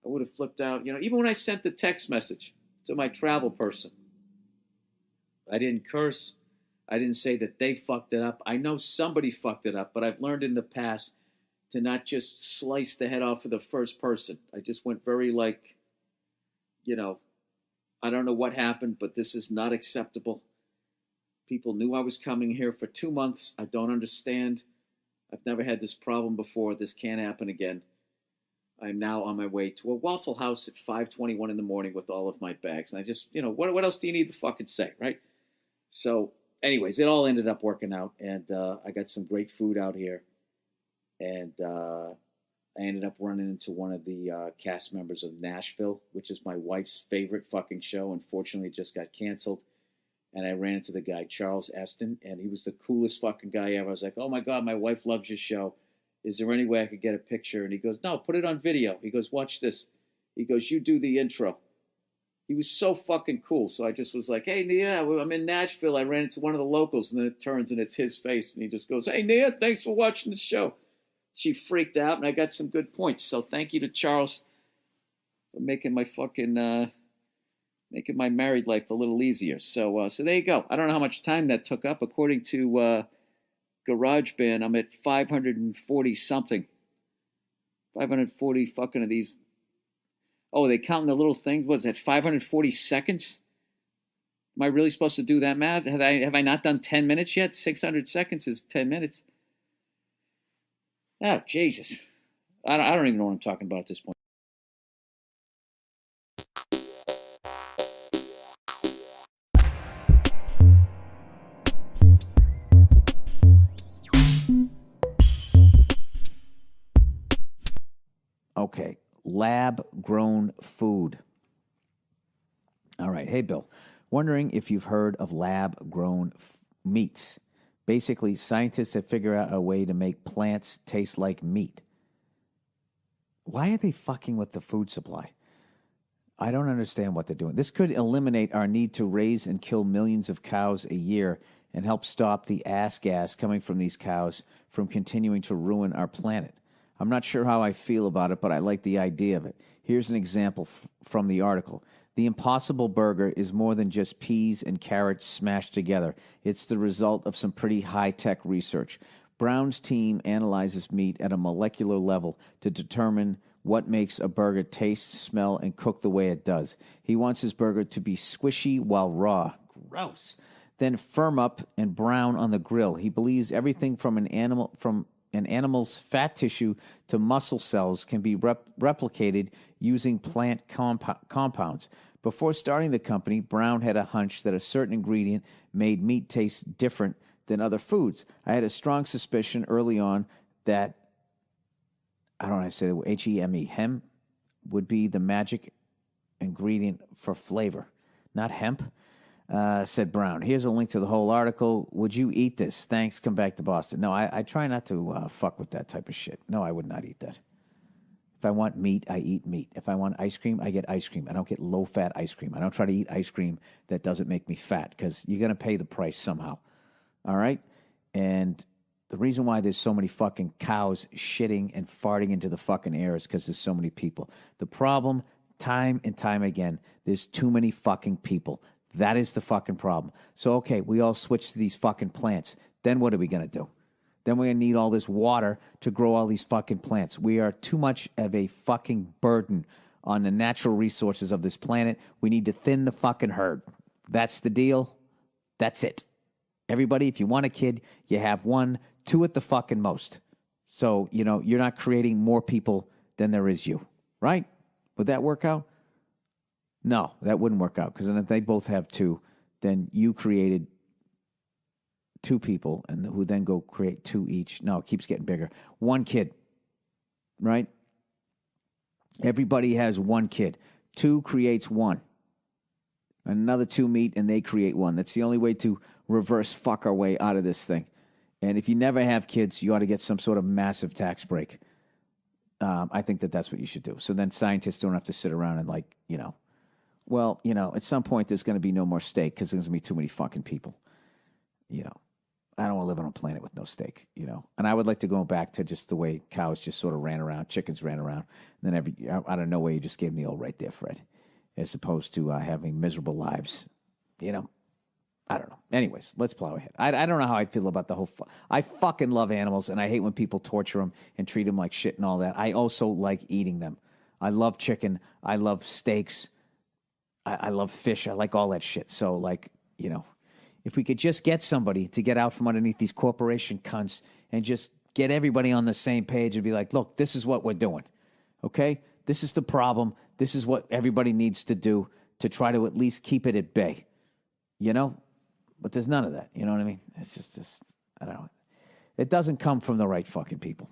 I would have flipped out, even when I sent the text message to my travel person. I didn't curse. I didn't say that they fucked it up. I know somebody fucked it up, but I've learned in the past to not just slice the head off of the first person. I just went very I don't know what happened, but this is not acceptable. People knew I was coming here for 2 months. I don't understand. I've never had this problem before. This can't happen again. I'm now on my way to a Waffle House at 5:21 in the morning with all of my bags. And I just, what else do you need to fucking say, right? So, anyways, it all ended up working out. And I got some great food out here. And I ended up running into one of the cast members of Nashville, which is my wife's favorite fucking show. Unfortunately, it just got canceled. And I ran into the guy, Charles Eston, and he was the coolest fucking guy ever. I was like, oh, my God, my wife loves your show. Is there any way I could get a picture? And he goes, no, put it on video. He goes, watch this. He goes, you do the intro. He was so fucking cool. So I just was like, hey, Nia, I'm in Nashville. I ran into one of the locals, and then it turns and it's his face. And he just goes, hey, Nia, thanks for watching the show. She freaked out, and I got some good points. So thank you to Charles for making my making my married life a little easier. So there you go. I don't know how much time that took up. According to GarageBand, I'm at 540 something. 540 fucking of these. Oh, they counting the little things? What's that, 540 seconds? Am I really supposed to do that math? Have I not done 10 minutes yet? 600 seconds is 10 minutes. Oh, Jesus. I don't even know what I'm talking about at this point. Okay, lab-grown food. All right, hey, Bill. Wondering if you've heard of lab-grown meats. Basically, scientists have figured out a way to make plants taste like meat. Why are they fucking with the food supply? I don't understand what they're doing. This could eliminate our need to raise and kill millions of cows a year and help stop the ass gas coming from these cows from continuing to ruin our planet. I'm not sure how I feel about it, but I like the idea of it. Here's an example from the article. The Impossible Burger is more than just peas and carrots smashed together. It's the result of some pretty high-tech research. Brown's team analyzes meat at a molecular level to determine what makes a burger taste, smell, and cook the way it does. He wants his burger to be squishy while raw. Gross. Then firm up and brown on the grill. He believes everything from an animal's fat tissue to muscle cells can be replicated using plant compounds. Before starting the company, Brown had a hunch that a certain ingredient made meat taste different than other foods. I had a strong suspicion early on that, I don't know how to say it, hem would be the magic ingredient for flavor. Not hemp, said Brown. Here's a link to the whole article. Would you eat this? Thanks, come back to Boston. No, I try not to fuck with that type of shit. No, I would not eat that. If I want meat, I eat meat. If I want ice cream, I get ice cream. I don't get low-fat ice cream. I don't try to eat ice cream that doesn't make me fat because you're going to pay the price somehow. All right? And the reason why there's so many fucking cows shitting and farting into the fucking air is because there's so many people. The problem, time and time again, there's too many fucking people. That is the fucking problem. So, okay, we all switch to these fucking plants. Then what are we going to do? Then we're going to need all this water to grow all these fucking plants. We are too much of a fucking burden on the natural resources of this planet. We need to thin the fucking herd. That's the deal. That's it. Everybody, if you want a kid, you have 1, 2 at the fucking most. So, you're not creating more people than there is you. Right? Would that work out? No, that wouldn't work out. Because then if they both have 2, then you created 2 people and who then go create 2 each. No, it keeps getting bigger. 1 kid, right? Everybody has 1 kid. 2 creates 1. Another 2 meet and they create 1. That's the only way to reverse fuck our way out of this thing. And if you never have kids, you ought to get some sort of massive tax break. I think that's what you should do. So then scientists don't have to sit around and at some point there's going to be no more steak because there's going to be too many fucking people. I don't want to live on a planet with no steak, And I would like to go back to just the way cows just sort of ran around, chickens ran around, and then out of nowhere you just gave me all right there, Fred, as opposed to having miserable lives, I don't know. Anyways, let's plow ahead. I don't know how I feel about the whole... I fucking love animals, and I hate when people torture them and treat them like shit and all that. I also like eating them. I love chicken. I love steaks. I love fish. I like all that shit. So, if we could just get somebody to get out from underneath these corporation cunts and just get everybody on the same page and be like, look, this is what we're doing, okay? This is the problem. This is what everybody needs to do to try to at least keep it at bay, But there's none of that, you know what I mean? It's just, I don't know. It doesn't come from the right fucking people.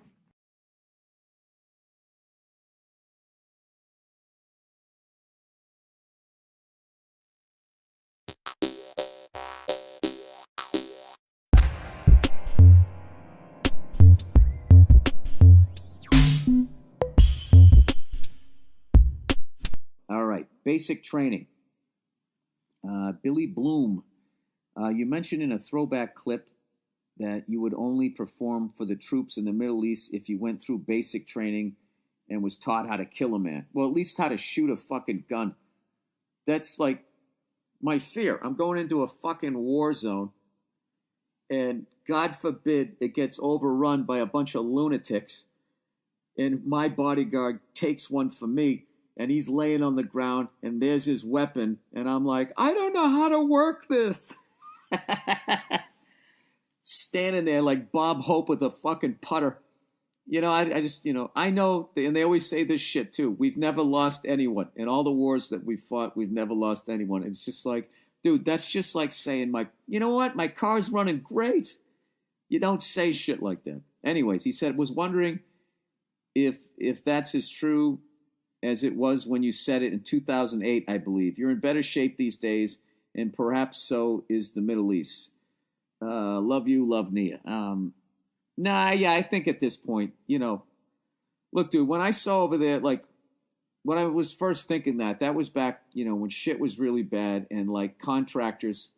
All right, basic training. Billy Bloom, you mentioned in a throwback clip that you would only perform for the troops in the Middle East if you went through basic training and was taught how to kill a man. Well, at least how to shoot a fucking gun. That's like my fear. I'm going into a fucking war zone, and God forbid it gets overrun by a bunch of lunatics, and my bodyguard takes one for me, and he's laying on the ground, and there's his weapon, and I'm like, I don't know how to work this. Standing there like Bob Hope with a fucking putter. You know, I just, I know, and they always say this shit too. We've never lost anyone. In all the wars that we've fought, we've never lost anyone. It's just like, dude, that's just like saying, you know what? My car's running great. You don't say shit like that. Anyways, he said, was wondering if that's as true as it was when you said it in 2008, I believe. You're in better shape these days, and perhaps so is the Middle East. Love you, love Nia. I think at this point, look, dude, when I saw over there, like, when I was first thinking that was back, when shit was really bad, and like contractors,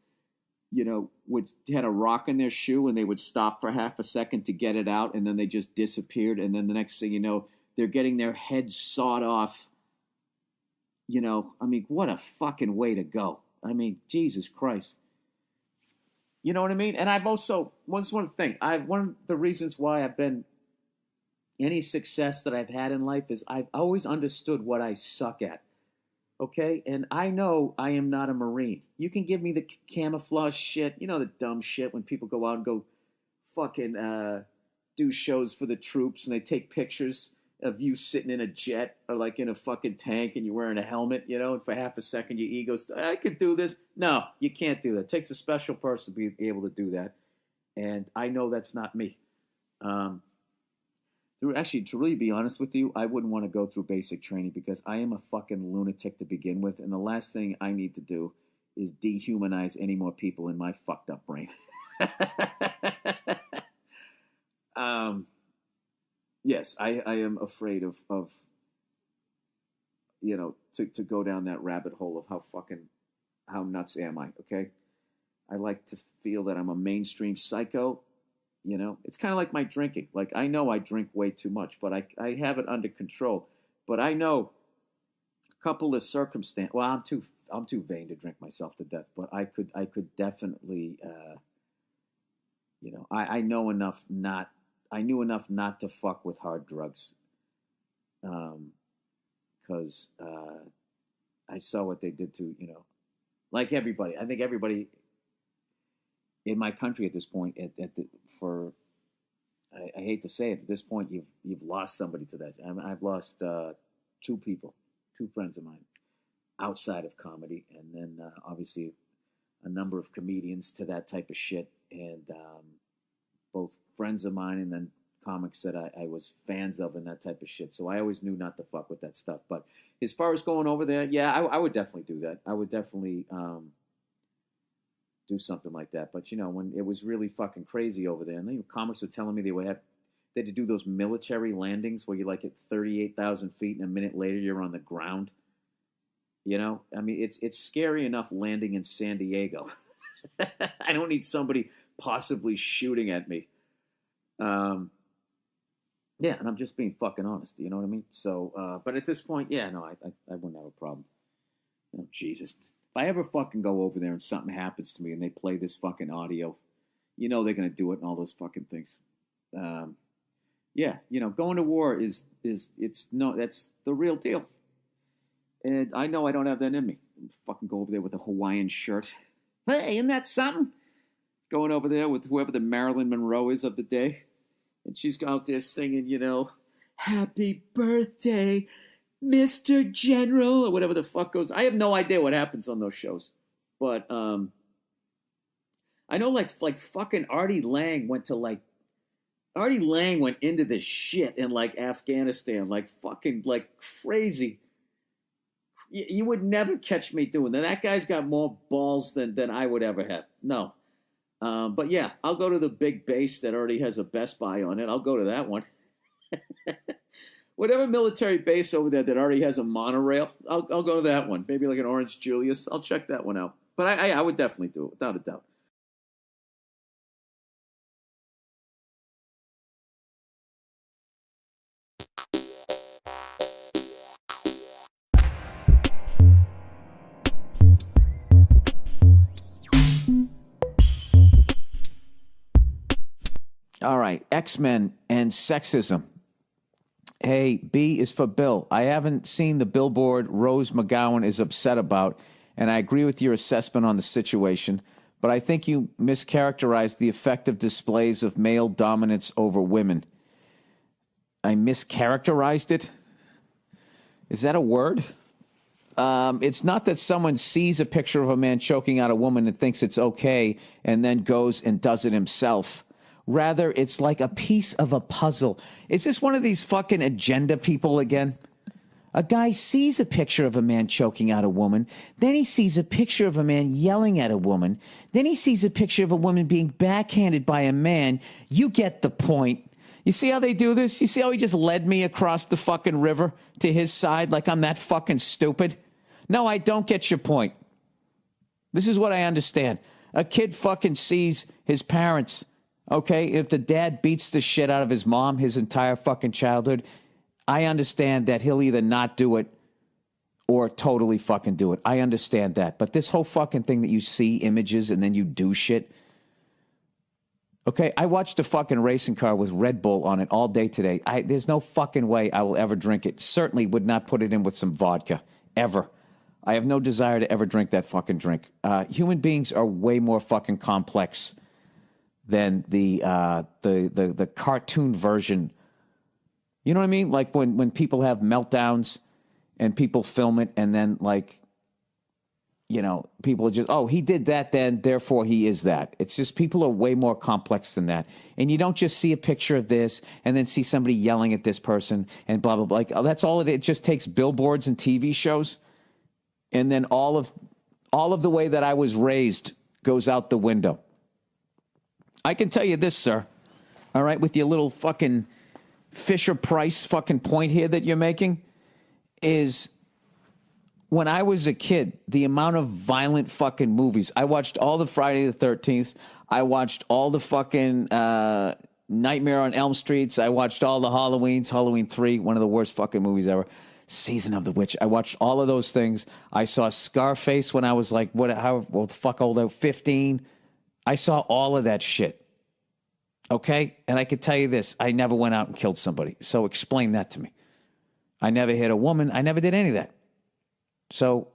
had a rock in their shoe and they would stop for half a second to get it out, and then they just disappeared. And then the next thing you know, they're getting their heads sawed off. What a fucking way to go. Jesus Christ. You know what I mean? And I've also, one thing, one of the reasons why I've been, any success that I've had in life is I've always understood what I suck at. Okay? And I know I am not a Marine. You can give me the camouflage shit, the dumb shit when people go out and go fucking do shows for the troops and they take pictures of you sitting in a jet or like in a fucking tank and you're wearing a helmet, and for half a second your ego's, I could do this. No, you can't do that. It takes a special person to be able to do that. And I know that's not me. Actually, to really be honest with you, I wouldn't want to go through basic training because I am a fucking lunatic to begin with. And the last thing I need to do is dehumanize any more people in my fucked up brain. Yes, I am afraid of to go down that rabbit hole of how nuts am I, okay? I like to feel that I'm a mainstream psycho, It's kind of like my drinking. Like, I know I drink way too much, but I have it under control. But I know a couple of circumstances. Well, I'm too vain to drink myself to death, but I could definitely, I knew enough not to fuck with hard drugs, because I saw what they did to, like everybody. I think everybody in my country at this point, I hate to say it, at this point, you've lost somebody to that. I've lost two friends of mine outside of comedy, and then obviously a number of comedians to that type of shit, and both friends of mine and then comics that I was fans of and that type of shit. So I always knew not to fuck with that stuff. But as far as going over there, yeah, I would definitely do that. I would definitely do something like that. But, when it was really fucking crazy over there, and comics were telling me they had to do those military landings where you're like at 38,000 feet and a minute later you're on the ground. It's scary enough landing in San Diego. I don't need somebody possibly shooting at me. Yeah, and I'm just being fucking honest, you know what I mean? So, but at this point, yeah, no, I wouldn't have a problem. Jesus. If I ever fucking go over there and something happens to me and they play this fucking audio, they're going to do it and all those fucking things. Yeah, going to war that's the real deal. And I know I don't have that in me. Fucking go over there with a Hawaiian shirt. Hey, isn't that something? Going over there with whoever the Marilyn Monroe is of the day. And she's out there singing, happy birthday, Mr. General, or whatever the fuck goes. I have no idea what happens on those shows. But I know like fucking Artie Lang went into this shit in like Afghanistan, like fucking like crazy. You would never catch me doing that. That guy's got more balls than I would ever have. No. But yeah, I'll go to the big base that already has a Best Buy on it. I'll go to that one. Whatever military base over there that already has a monorail, I'll go to that one. Maybe like an Orange Julius. I'll check that one out. But I would definitely do it, without a doubt. All right, X-Men and sexism. Hey, B is for Bill. I haven't seen the billboard Rose McGowan is upset about, and I agree with your assessment on the situation, but I think you mischaracterized the effective displays of male dominance over women. I mischaracterized it? Is that a word? It's not that someone sees a picture of a man choking out a woman and thinks it's okay and then goes and does it himself. Rather, it's like a piece of a puzzle. Is this one of these fucking agenda people again? A guy sees a picture of a man choking out a woman. Then he sees a picture of a man yelling at a woman. Then he sees a picture of a woman being backhanded by a man. You get the point. You see how they do this? You see how he just led me across the fucking river to his side like I'm that fucking stupid? No, I don't get your point. This is what I understand. A kid fucking sees his parents. Okay, if the dad beats the shit out of his mom his entire fucking childhood, I understand that he'll either not do it or totally fucking do it. I understand that. But this whole fucking thing that you see images and then you do shit. Okay, I watched a fucking racing car with Red Bull on it all day today. There's no fucking way I will ever drink it. Certainly would not put it in with some vodka. Ever. I have no desire to ever drink that fucking drink. Human beings are way more fucking complex than the cartoon version. You know what I mean? Like when people have meltdowns and people film it and then like, you know, people are just, oh, he did that then, therefore he is that. It's just people are way more complex than that. And you don't just see a picture of this and then see somebody yelling at this person and blah, blah, blah. Like, that's all it just takes billboards and TV shows. And then all of the way that I was raised goes out the window. I can tell you this, sir, all right, with your little fucking Fisher-Price fucking point here that you're making, is when I was a kid, the amount of violent fucking movies, I watched all the Friday the 13th, I watched all the fucking Nightmare on Elm Streets, I watched all the Halloweens, Halloween 3, one of the worst fucking movies ever, Season of the Witch, I watched all of those things. I saw Scarface when I was like, how the fuck old, 15. I saw all of that shit, okay? And I could tell you this, I never went out and killed somebody. So explain that to me. I never hit a woman. I never did any of that. So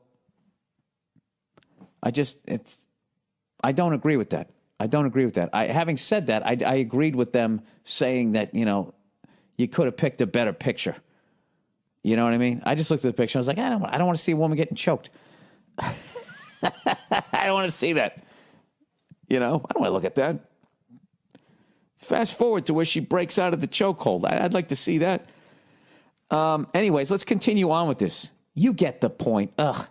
I don't agree with that. I don't agree with that. Having said that, I agreed with them saying that, you know, you could have picked a better picture. You know what I mean? I just looked at the picture. I was like, I don't want to see a woman getting choked. I don't want to see that. You know, I don't want to look at that. Fast forward to where she breaks out of the chokehold. I'd like to see that. Anyways, let's continue on with this. You get the point. Ugh.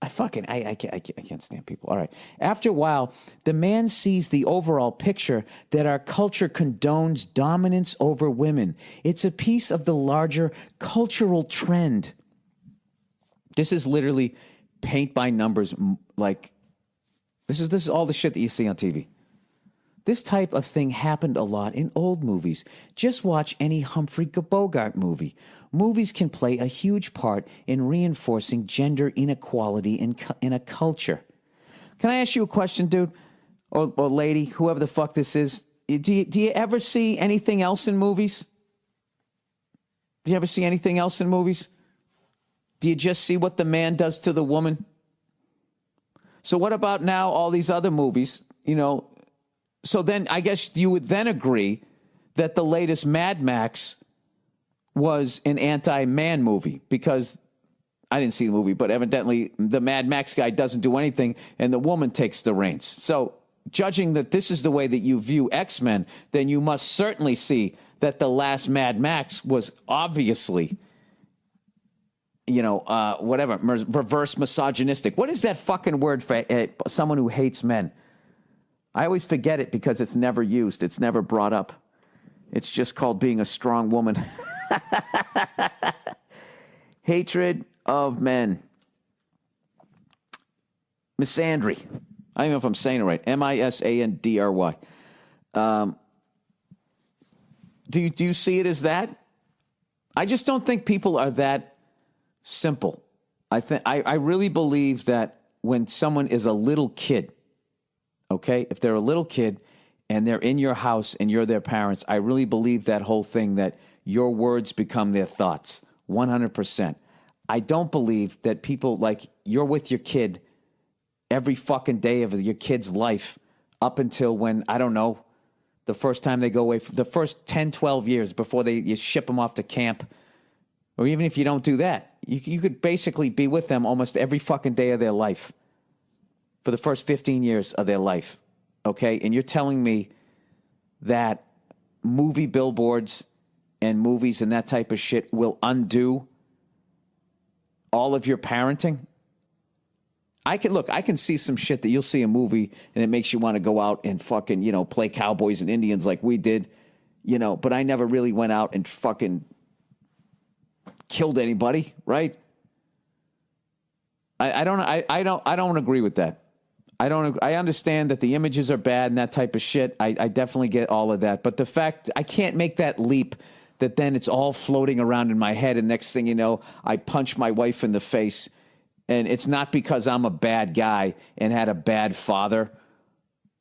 I can't stand people. All right. After a while, the man sees the overall picture that our culture condones dominance over women. It's a piece of the larger cultural trend. This is literally paint by numbers, like, this is all the shit that you see on TV. This type of thing happened a lot in old movies. Just watch any Humphrey Bogart movie. Movies can play a huge part in reinforcing gender inequality in a culture. Can I ask you a question, dude? Or lady, whoever the fuck this is. Do you ever see anything else in movies? Do you ever see anything else in movies? Do you just see what the man does to the woman? So what about now all these other movies, you know? So then I guess you would then agree that the latest Mad Max was an anti-man movie, because I didn't see the movie, but evidently the Mad Max guy doesn't do anything and the woman takes the reins. So judging that this is the way that you view X-Men, then you must certainly see that the last Mad Max was obviously, you know, reverse misogynistic. What is that fucking word for someone who hates men? I always forget it because it's never used. It's never brought up. It's just called being a strong woman. Hatred of men. Misandry. I don't know if I'm saying it right. Misandry. Do you see it as that? I just don't think people are that simple. I really believe that when someone is a little kid, okay, if they're a little kid and they're in your house and you're their parents, I really believe that whole thing that your words become their thoughts, 100%. I don't believe that people, like, you're with your kid every fucking day of your kid's life up until when, I don't know, the first time they go away, the first 10, 12 years before you ship them off to camp. Or even if you don't do that, you could basically be with them almost every fucking day of their life for the first 15 years of their life, okay? And you're telling me that movie billboards and movies and that type of shit will undo all of your parenting? I can see some shit that you'll see a movie and it makes you want to go out and fucking, play cowboys and Indians like we did, but I never really went out and fucking killed anybody, right? I don't agree with that. I understand that the images are bad and that type of shit. I definitely get all of that. But the fact I can't make that leap that then it's all floating around in my head and next thing you know, I punch my wife in the face. And it's not because I'm a bad guy and had a bad father.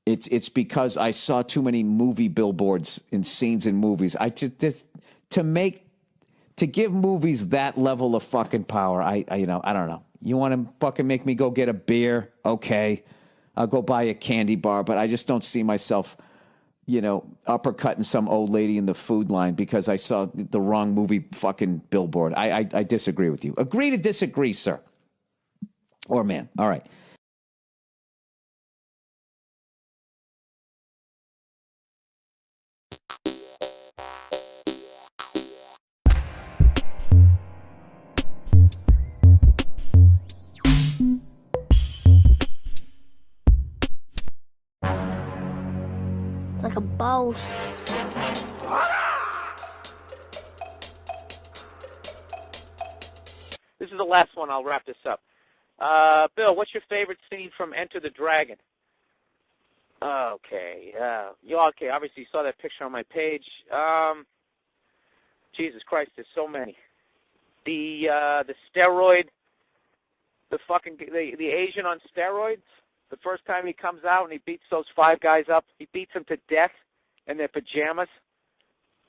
It's because I saw too many movie billboards and scenes in movies. To give movies that level of fucking power, I don't know. You want to fucking make me go get a beer? Okay. I'll go buy a candy bar, but I just don't see myself, uppercutting some old lady in the food line because I saw the wrong movie fucking billboard. I disagree with you. Agree to disagree, sir. Or man. All right. Like a boss. This is the last one. I'll wrap this up. Bill, what's your favorite scene from Enter the Dragon? Okay. Okay, obviously you saw that picture on my page. Jesus Christ, there's so many. The steroid, the Asian on steroids, the first time he comes out and he beats those 5 guys up, he beats them to death in their pajamas.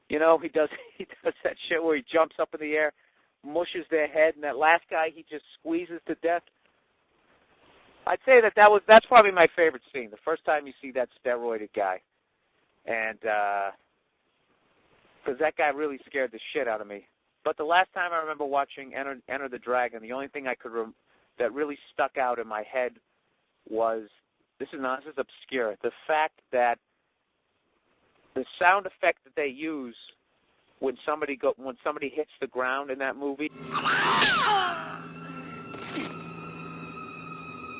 He does that shit where he jumps up in the air, mushes their head, and that last guy he just squeezes to death. I'd say that's probably my favorite scene. The first time you see that steroided guy, and because that guy really scared the shit out of me. But the last time I remember watching Enter the Dragon, the only thing that really stuck out in my head was this is obscure. The fact that the sound effect that they use when somebody hits the ground in that movie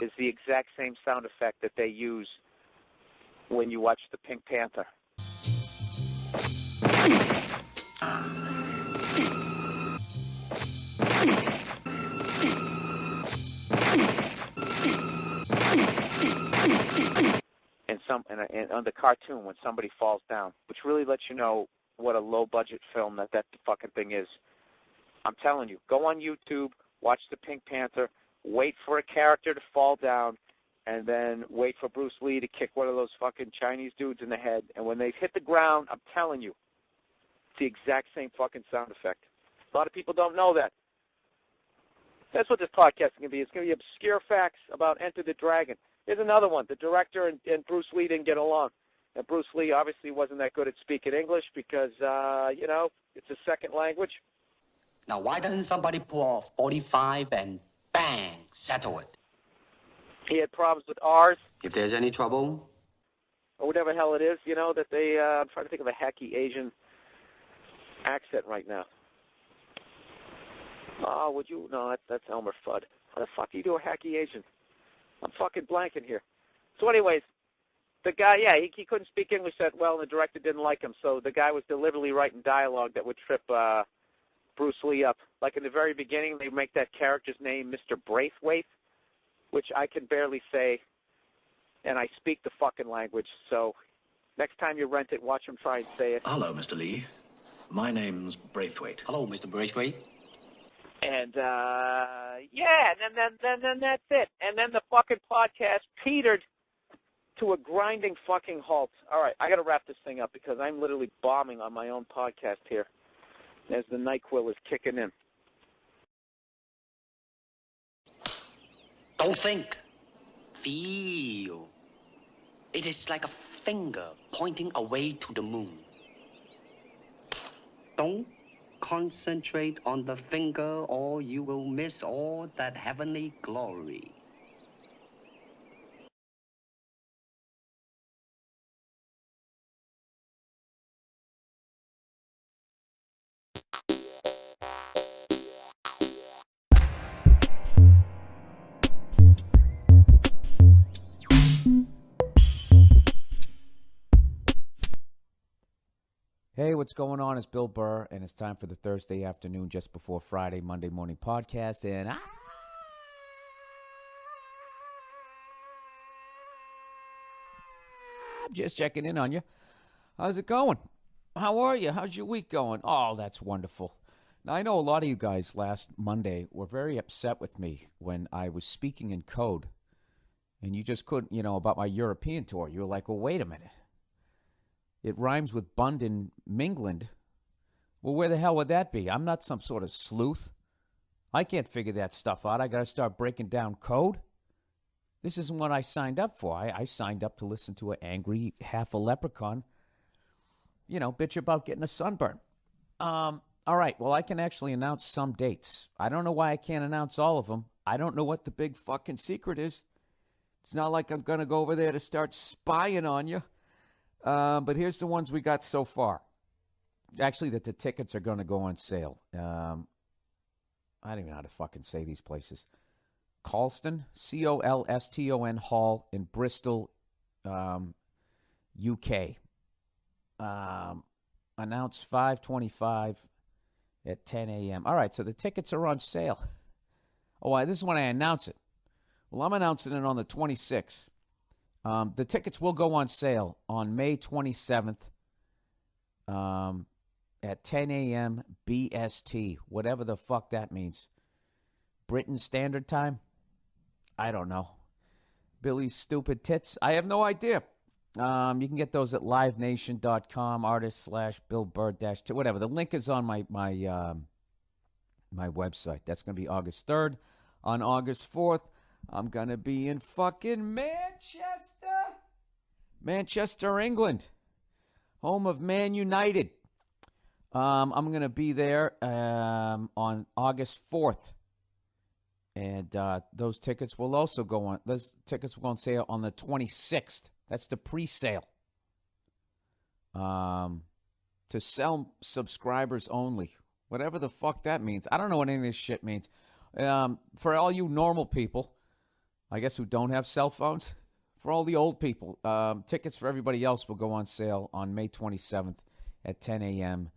is the exact same sound effect that they use when you watch the Pink Panther. And on the cartoon when somebody falls down, which really lets you know what a low-budget film that fucking thing is. I'm telling you, go on YouTube, watch the Pink Panther, wait for a character to fall down, and then wait for Bruce Lee to kick one of those fucking Chinese dudes in the head. And when they hit the ground, I'm telling you, it's the exact same fucking sound effect. A lot of people don't know that. That's what this podcast is going to be. It's going to be obscure facts about Enter the Dragon. Here's another one. The director and Bruce Lee didn't get along. And Bruce Lee obviously wasn't that good at speaking English because, it's a second language. Now, why doesn't somebody pull off 45 and bang, settle it? He had problems with R's. If there's any trouble? Or whatever the hell it is, that they, I'm trying to think of a hacky Asian accent right now. Oh, would you? No, that's Elmer Fudd. How the fuck do you do a hacky Asian? I'm fucking blanking here. So anyways, the guy, he couldn't speak English that well, and the director didn't like him, so the guy was deliberately writing dialogue that would trip Bruce Lee up. Like in the very beginning, they make that character's name Mr. Braithwaite, which I can barely say, and I speak the fucking language. So next time you rent it, watch him try and say it. Hello, Mr. Lee. My name's Braithwaite. Hello, Mr. Braithwaite. And, yeah, and then that's it. And then the fucking podcast petered to a grinding fucking halt. All right, I got to wrap this thing up because I'm literally bombing on my own podcast here as the NyQuil is kicking in. Don't think. Feel. It is like a finger pointing away to the moon. Don't concentrate on the finger or you will miss all that heavenly glory. Hey, what's going on? It's Bill Burr, and it's time for the Thursday afternoon, just before Friday, Monday morning podcast. And I'm just checking in on you. How's it going? How are you? How's your week going? Oh, that's wonderful. Now, I know a lot of you guys last Monday were very upset with me when I was speaking in code, and you just couldn't, about my European tour. You were like, well, wait a minute. It rhymes with Bund and Mingland. Well, where the hell would that be? I'm not some sort of sleuth. I can't figure that stuff out. I got to start breaking down code. This isn't what I signed up for. I signed up to listen to an angry half a leprechaun, bitch about getting a sunburn. All right, well, I can actually announce some dates. I don't know why I can't announce all of them. I don't know what the big fucking secret is. It's not like I'm going to go over there to start spying on you. But here's the ones we got so far. Actually, that the tickets are going to go on sale. I don't even know how to fucking say these places. Colston, Colston Hall in Bristol, UK. Announced 5:25 at 10 a.m. All right, so the tickets are on sale. Oh, this is when I announce it. Well, I'm announcing it on the 26th. The tickets will go on sale on May 27th at 10 a.m. BST, whatever the fuck that means. Britain Standard Time? I don't know. Billy's Stupid Tits? I have no idea. You can get those at livenation.com, artist/Bill Burr -, whatever. The link is on my website. That's going to be August 3rd. On August 4th, I'm going to be in fucking Manchester, England, home of Man United. I'm going to be there on August 4th. And those tickets will also go on. Those tickets will go on sale on the 26th. That's the pre-sale. To sell subscribers only. Whatever the fuck that means. I don't know what any of this shit means. For all you normal people, I guess who don't have cell phones, for all the old people, tickets for everybody else will go on sale on May 27th at 10 a.m.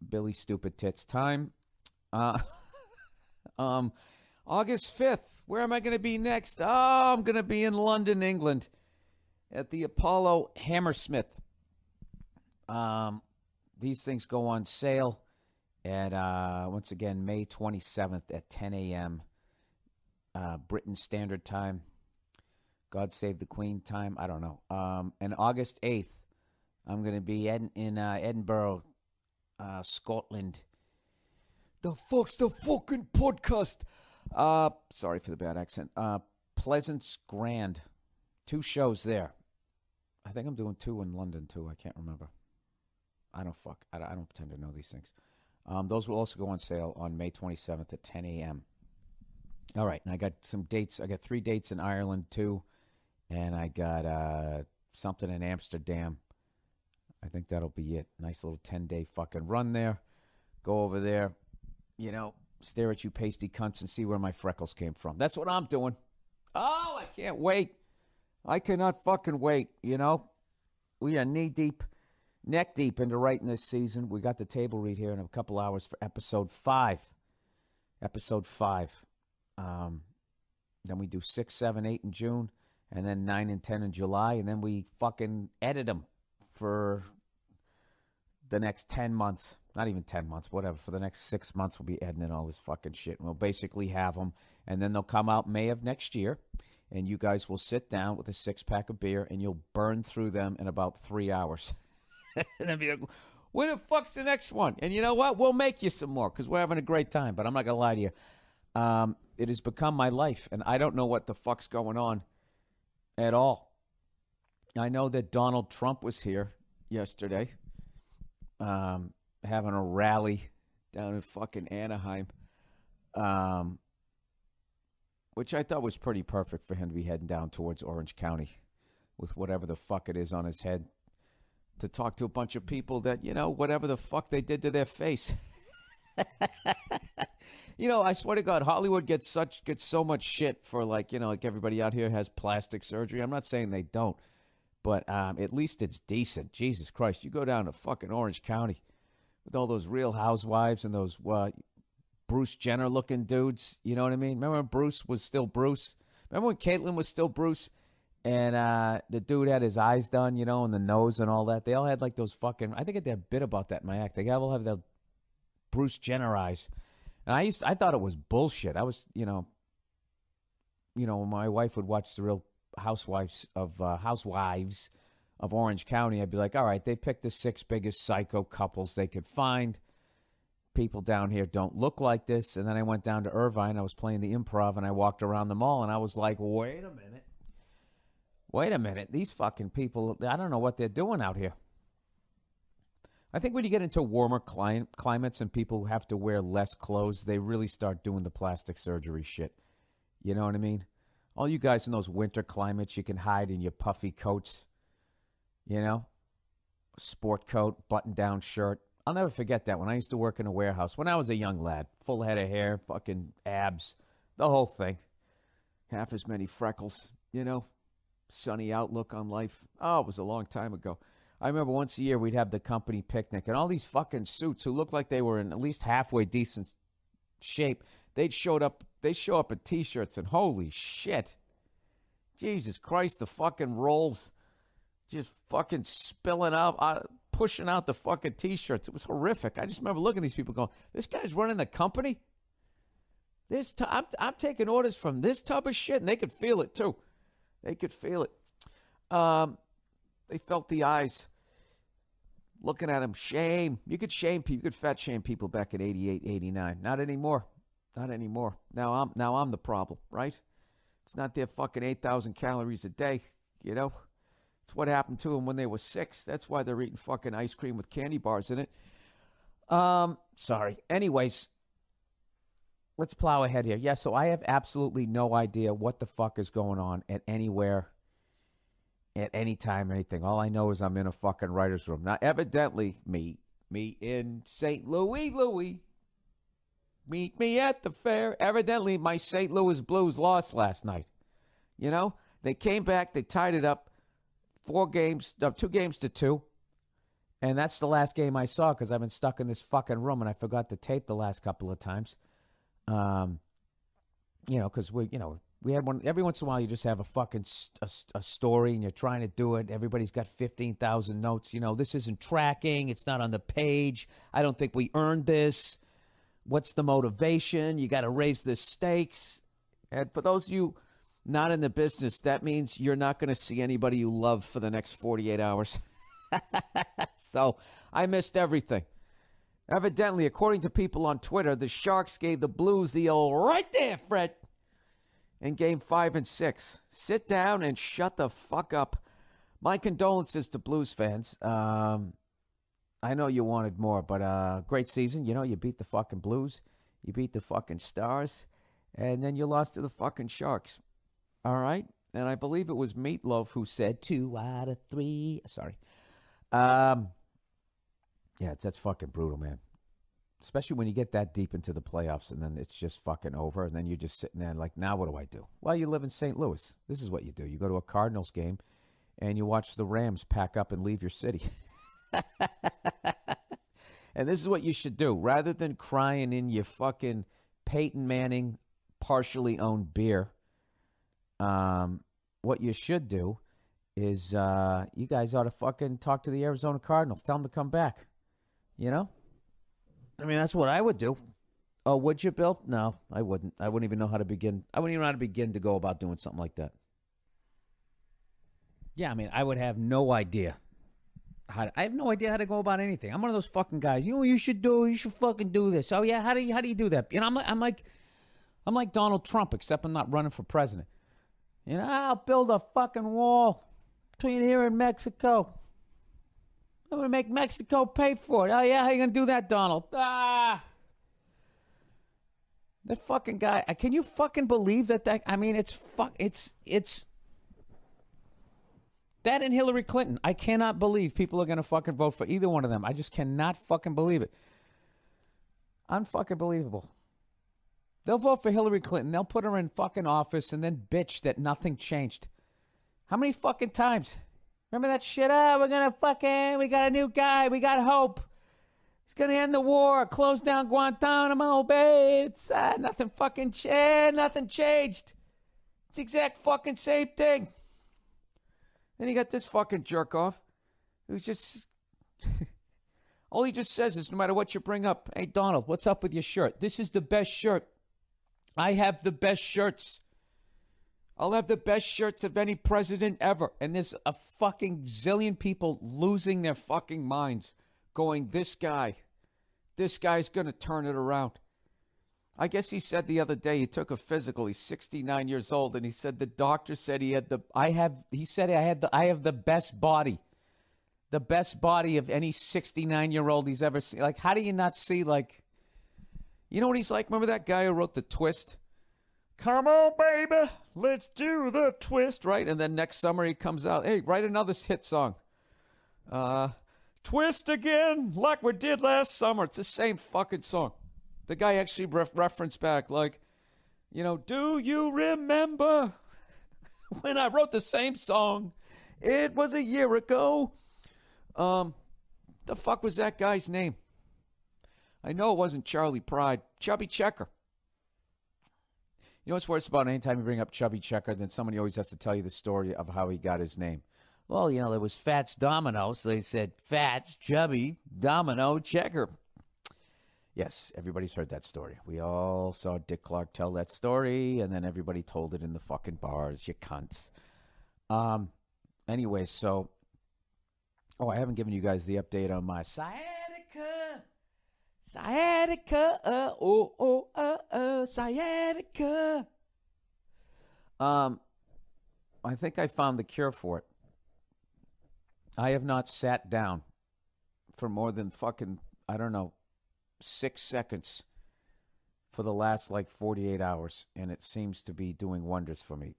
Billy Stupid Tits time. August 5th, where am I going to be next? Oh, I'm going to be in London, England, at the Apollo Hammersmith. These things go on sale at, once again, May 27th at 10 a.m. Britain Standard Time. God Save the Queen time. I don't know. And August 8th, I'm going to be in Edinburgh, Scotland. The fuck's the fucking podcast? Sorry for the bad accent. Pleasance Grand. 2 shows there. I think I'm doing 2 in London, too. I can't remember. I don't pretend to know these things. Those will also go on sale on May 27th at 10 a.m. All right, and I got some dates. I got 3 dates in Ireland, too. And I got something in Amsterdam. I think that'll be it. Nice little 10-day fucking run there. Go over there, stare at you pasty cunts and see where my freckles came from. That's what I'm doing. Oh, I can't wait. I cannot fucking wait, We are knee-deep, neck-deep into writing this season. We got the table read here in a couple hours for episode 5. Then we do 6, 7, 8 in June, and then 9 and 10 in July, and then we fucking edit them for the next 10 months. Not even 10 months, whatever. For the next 6 months, we'll be editing all this fucking shit. And we'll basically have them, and then they'll come out May of next year, and you guys will sit down with a 6-pack of beer, and you'll burn through them in about 3 hours. And then be like, where the fuck's the next one? And you know what? We'll make you some more because we're having a great time. But I'm not going to lie to you. It has become my life, and I don't know what the fuck's going on at all. I know that Donald Trump was here yesterday having a rally down in fucking Anaheim, which I thought was pretty perfect for him to be heading down towards Orange County with whatever the fuck it is on his head to talk to a bunch of people that, you know, whatever the fuck they did to their face. You know, I swear to God, Hollywood gets so much shit for, like, you know, like everybody out here has plastic surgery. I'm not saying they don't, but at least it's decent. Jesus Christ, you go down to fucking Orange County with all those Real Housewives and those Bruce Jenner-looking dudes. You know what I mean? Remember when Bruce was still Bruce? Remember when Caitlyn was still Bruce? And the dude had his eyes done, you know, and the nose and all that. They all had like those fucking, I think I did a bit about that in my act. They all have the Bruce Jenner eyes. And I thought it was bullshit. I was, you know, when my wife would watch the Real Housewives of Orange County, I'd be like, all right, they picked the 6 biggest psycho couples they could find. People down here don't look like this. And then I went down to Irvine. I was playing the Improv, and I walked around the mall, and I was like, wait a minute. These fucking people, I don't know what they're doing out here. I think when you get into warmer climates and people have to wear less clothes, they really start doing the plastic surgery shit. You know what I mean? All you guys in those winter climates, you can hide in your puffy coats, you know? Sport coat, button-down shirt. I'll never forget that when I used to work in a warehouse. When I was a young lad, full head of hair, fucking abs, the whole thing. Half as many freckles, you know? Sunny outlook on life. Oh, it was a long time ago. I remember once a year we'd have the company picnic, and all these fucking suits who looked like they were in at least halfway decent shape, they'd show up in T-shirts, and holy shit. Jesus Christ, the fucking rolls just fucking spilling out, pushing out the fucking T-shirts. It was horrific. I just remember looking at these people going, this guy's running the company? I'm taking orders from this type of shit, and they could feel it too. They could feel it. They felt the eyes looking at him. Shame. You could shame people. You could fat shame people back in 88, 89. Not anymore. Not anymore. Now I'm the problem, right? It's not their fucking 8,000 calories a day, you know? It's what happened to them when they were 6. That's why they're eating fucking ice cream with candy bars in it. Sorry. Anyways, let's plow ahead here. Yeah, so I have absolutely no idea what the fuck is going on at anywhere, at any time, anything. All I know is I'm in a fucking writer's room. Now, evidently, me in St. Louis. Meet me at the fair. Evidently, my St. Louis Blues lost last night. You know, they came back, they tied it up 2 games to 2. And that's the last game I saw because I've been stuck in this fucking room and I forgot to tape the last couple of times. You know, because we had one. Every once in a while, you just have a fucking a story, and you're trying to do it. Everybody's got 15,000 notes. You know, this isn't tracking. It's not on the page. I don't think we earned this. What's the motivation? You got to raise the stakes. And for those of you not in the business, that means you're not going to see anybody you love for the next 48 hours. So I missed everything. Evidently, according to people on Twitter, the Sharks gave the Blues the old right there, Fred, in Game 5 and 6. Sit down and shut the fuck up. My condolences to Blues fans. I know you wanted more, but great season. You know, you beat the fucking Blues. You beat the fucking Stars. And then you lost to the fucking Sharks. All right? And I believe it was Meatloaf who said 2 out of 3. Sorry. Yeah, that's fucking brutal, man. Especially when you get that deep into the playoffs and then it's just fucking over. And then you're just sitting there like, now what do I do? Well, you live in St. Louis. This is what you do. You go to a Cardinals game and you watch the Rams pack up and leave your city. And this is what you should do. Rather than crying in your fucking Peyton Manning partially owned beer what you should do is you guys ought to fucking talk to the Arizona Cardinals. Tell them to come back. You know? I mean, that's what I would do. Oh, would you, Bill? No, I wouldn't. I wouldn't even know how to begin. I wouldn't even know how to begin to go about doing something like that. Yeah, I mean, I would have no idea. I have no idea how to go about anything. I'm one of those fucking guys. You know what you should do? You should fucking do this. Oh, yeah? How do you do that? You know, I'm like Donald Trump, except I'm not running for president. You know, I'll build a fucking wall between here and Mexico. I'm going to make Mexico pay for it. Oh, yeah? How you going to do that, Donald? That fucking guy. Can you fucking believe that? I mean, it's that and Hillary Clinton. I cannot believe people are going to fucking vote for either one of them. I just cannot fucking believe it. Unfucking believable. They'll vote for Hillary Clinton. They'll put her in fucking office and then bitch that nothing changed. How many fucking times? Remember that shit? We got a new guy. We got hope. He's going to end the war, close down Guantanamo Bay. It's nothing fucking changed. Nothing changed. It's the exact fucking same thing. Then you got this fucking jerk off who's just... all he just says is no matter what you bring up, hey, Donald, what's up with your shirt? This is the best shirt. I have the best shirts. I'll have the best shirts of any president ever. And there's a fucking zillion people losing their fucking minds going, this guy's going to turn it around. I guess he said the other day he took a physical. He's 69 years old, and he said the doctor said I have the best body. The best body of any 69-year-old he's ever seen. Like, how do you not see, like, you know what he's like? Remember that guy who wrote The Twist? Come on, baby, let's do the twist, right? And then next summer he comes out, hey, write another hit song. Twist again, like we did last summer. It's the same fucking song. The guy actually referenced back, like, you know, do you remember when I wrote the same song? It was a year ago. The fuck was that guy's name? I know it wasn't Charlie Pride. Chubby Checker. You know what's worse about anytime you bring up Chubby Checker, then somebody always has to tell you the story of how he got his name. Well, you know, there was Fats Domino, so they said Fats, Chubby, Domino, Checker. Yes, everybody's heard that story. We all saw Dick Clark tell that story, and then everybody told it in the fucking bars, you cunts. Anyway, so... Oh, I haven't given you guys the update on my sciatica. Sciatica. Sciatica. I think I found the cure for it. I have not sat down for more than fucking, I don't know, 6 seconds for the last like 48 hours, and it seems to be doing wonders for me.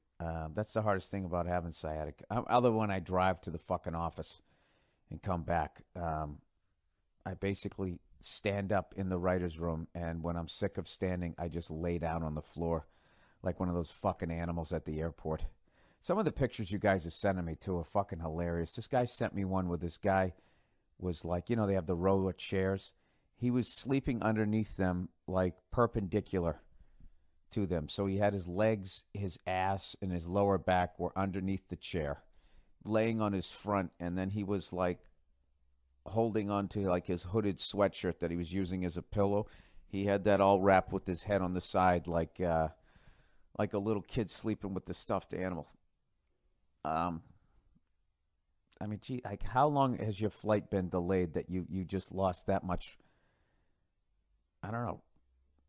That's the hardest thing about having sciatica. Other when I drive to the fucking office and come back, I basically stand up in the writer's room, and when I'm sick of standing, I just lay down on the floor like one of those fucking animals at the airport. Some of the pictures you guys are sending me, too, are fucking hilarious. This guy sent me one where this guy was like, you know, they have the row of chairs. He was sleeping underneath them, like perpendicular to them. So he had his legs, his ass, and his lower back were underneath the chair, laying on his front, and then he was like holding on to like his hooded sweatshirt that he was using as a pillow. He had that all wrapped with his head on the side, like a little kid sleeping with the stuffed animal. I mean, gee, like, how long has your flight been delayed that you just lost that much, I don't know,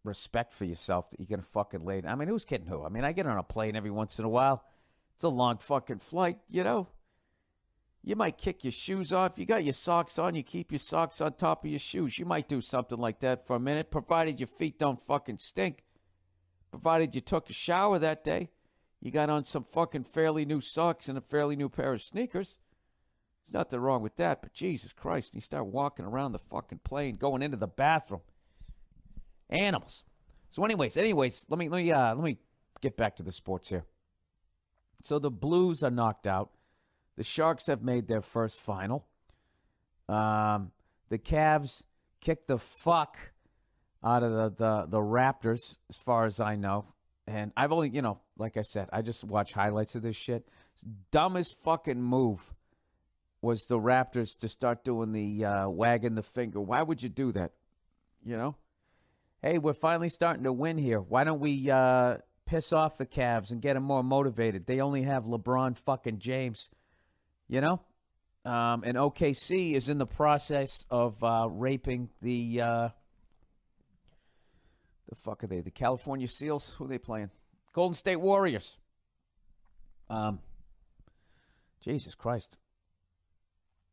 respect for yourself that you're going to fucking lay? I mean, who's kidding who? I mean, I get on a plane every once in a while. It's a long fucking flight, you know. You might kick your shoes off. You got your socks on. You keep your socks on top of your shoes. You might do something like that for a minute, provided your feet don't fucking stink. Provided you took a shower that day. You got on some fucking fairly new socks and a fairly new pair of sneakers. There's nothing wrong with that, but Jesus Christ, you start walking around the fucking plane, going into the bathroom. Animals. So anyways, let me get back to the sports here. So the Blues are knocked out. The Sharks have made their first final. The Cavs kicked the fuck out of the Raptors, as far as I know. And I've only, like I said, I just watch highlights of this shit. Dumbest fucking move was the Raptors to start doing the wagging the finger. Why would you do that? Hey, we're finally starting to win here. Why don't we piss off the Cavs and get them more motivated? They only have LeBron fucking James, And OKC is in the process of raping the fuck are they? The California Seals? Who are they playing? Golden State Warriors. Jesus Christ.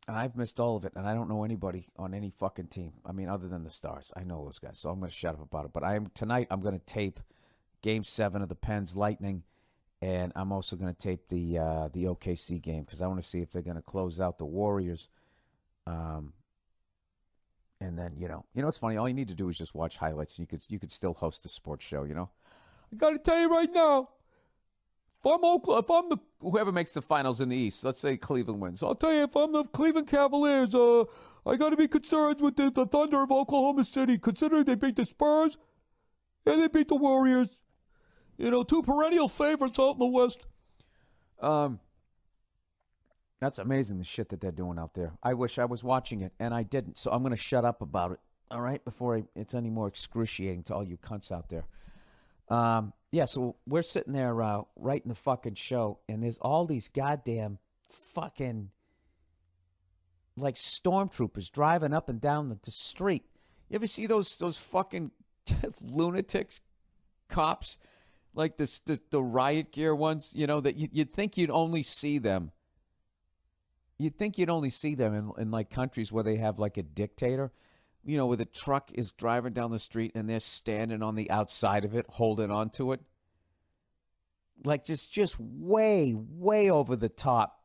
And I've missed all of it, and I don't know anybody on any fucking team. I mean, other than the Stars. I know those guys, so I'm going to shut up about it. But tonight I'm going to tape Game 7 of the Pens Lightning, and I'm also going to tape the OKC game because I want to see if they're going to close out the Warriors. And then, it's funny. All you need to do is just watch highlights. You could still host a sports show, I got to tell you right now, if I'm whoever makes the finals in the East, let's say Cleveland wins, I'll tell you, if I'm the Cleveland Cavaliers, I got to be concerned with the Thunder of Oklahoma City, considering they beat the Spurs and they beat the Warriors. Two perennial favorites out in the West. That's amazing, the shit that they're doing out there. I wish I was watching it, and I didn't, so I'm going to shut up about it, all right, before it's any more excruciating to all you cunts out there. So we're sitting there writing the fucking show, and there's all these goddamn fucking, like, stormtroopers driving up and down the street. You ever see those fucking lunatics, cops, like the riot gear ones, that you'd think you'd only see them. You'd think you'd only see them in like countries where they have like a dictator, where the truck is driving down the street and they're standing on the outside of it, holding on to it. Like just way, way over the top.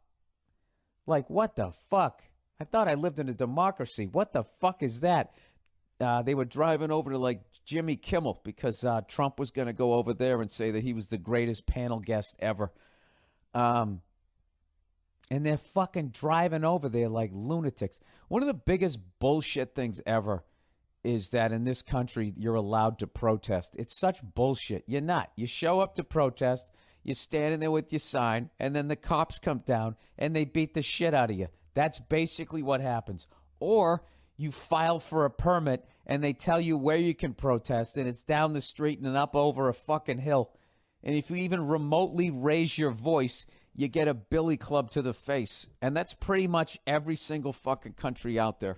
Like, what the fuck? I thought I lived in a democracy. What the fuck is that? They were driving over to like Jimmy Kimmel because Trump was going to go over there and say that he was the greatest panel guest ever. And they're fucking driving over there like lunatics. One of the biggest bullshit things ever is that in this country, you're allowed to protest. It's such bullshit. You're not. You show up to protest, you're standing there with your sign, and then the cops come down and they beat the shit out of you. That's basically what happens. Or you file for a permit and they tell you where you can protest, and it's down the street and up over a fucking hill. And if you even remotely raise your voice, you get a billy club to the face. And that's pretty much every single fucking country out there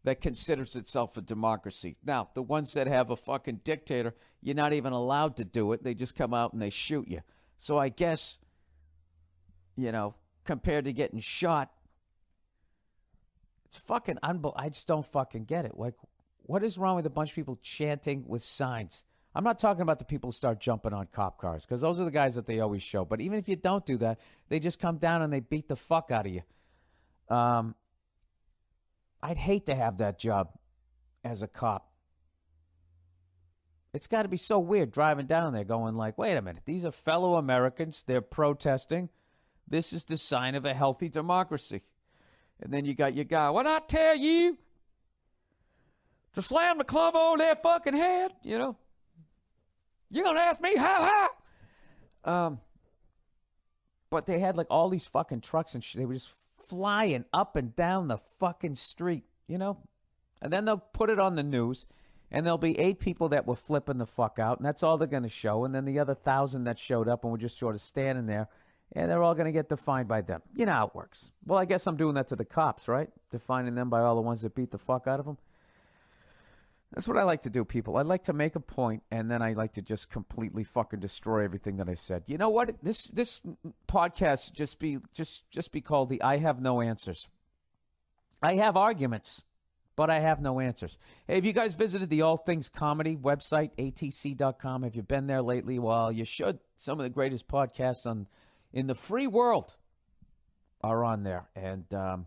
that considers itself a democracy. Now, the ones that have a fucking dictator, you're not even allowed to do it. They just come out and they shoot you. So I guess, compared to getting shot, it's fucking unbelievable. I just don't fucking get it. Like, what is wrong with a bunch of people chanting with signs? I'm not talking about the people who start jumping on cop cars, because those are the guys that they always show. But even if you don't do that, they just come down and they beat the fuck out of you. I'd hate to have that job as a cop. It's got to be so weird driving down there going like, wait a minute, these are fellow Americans. They're protesting. This is the sign of a healthy democracy. And then you got your guy, when I tell you to slam the club on their fucking head, you're going to ask me how high? But they had like all these fucking trucks and shit. They were just flying up and down the fucking street, And then they'll put it on the news, and there'll be 8 people that were flipping the fuck out, and that's all they're going to show. And then the other 1,000 that showed up and were just sort of standing there, and they're all going to get defined by them. You know how it works. Well, I guess I'm doing that to the cops, right? Defining them by all the ones that beat the fuck out of them. That's what I like to do, people. I like to make a point, and then I like to just completely fucking destroy everything that I said. You know what? This podcast just be called the I Have No Answers. I have arguments, but I have no answers. Hey, have you guys visited the All Things Comedy website, atc.com? Have you been there lately? Well, you should. Some of the greatest podcasts in the free world are on there, and I'd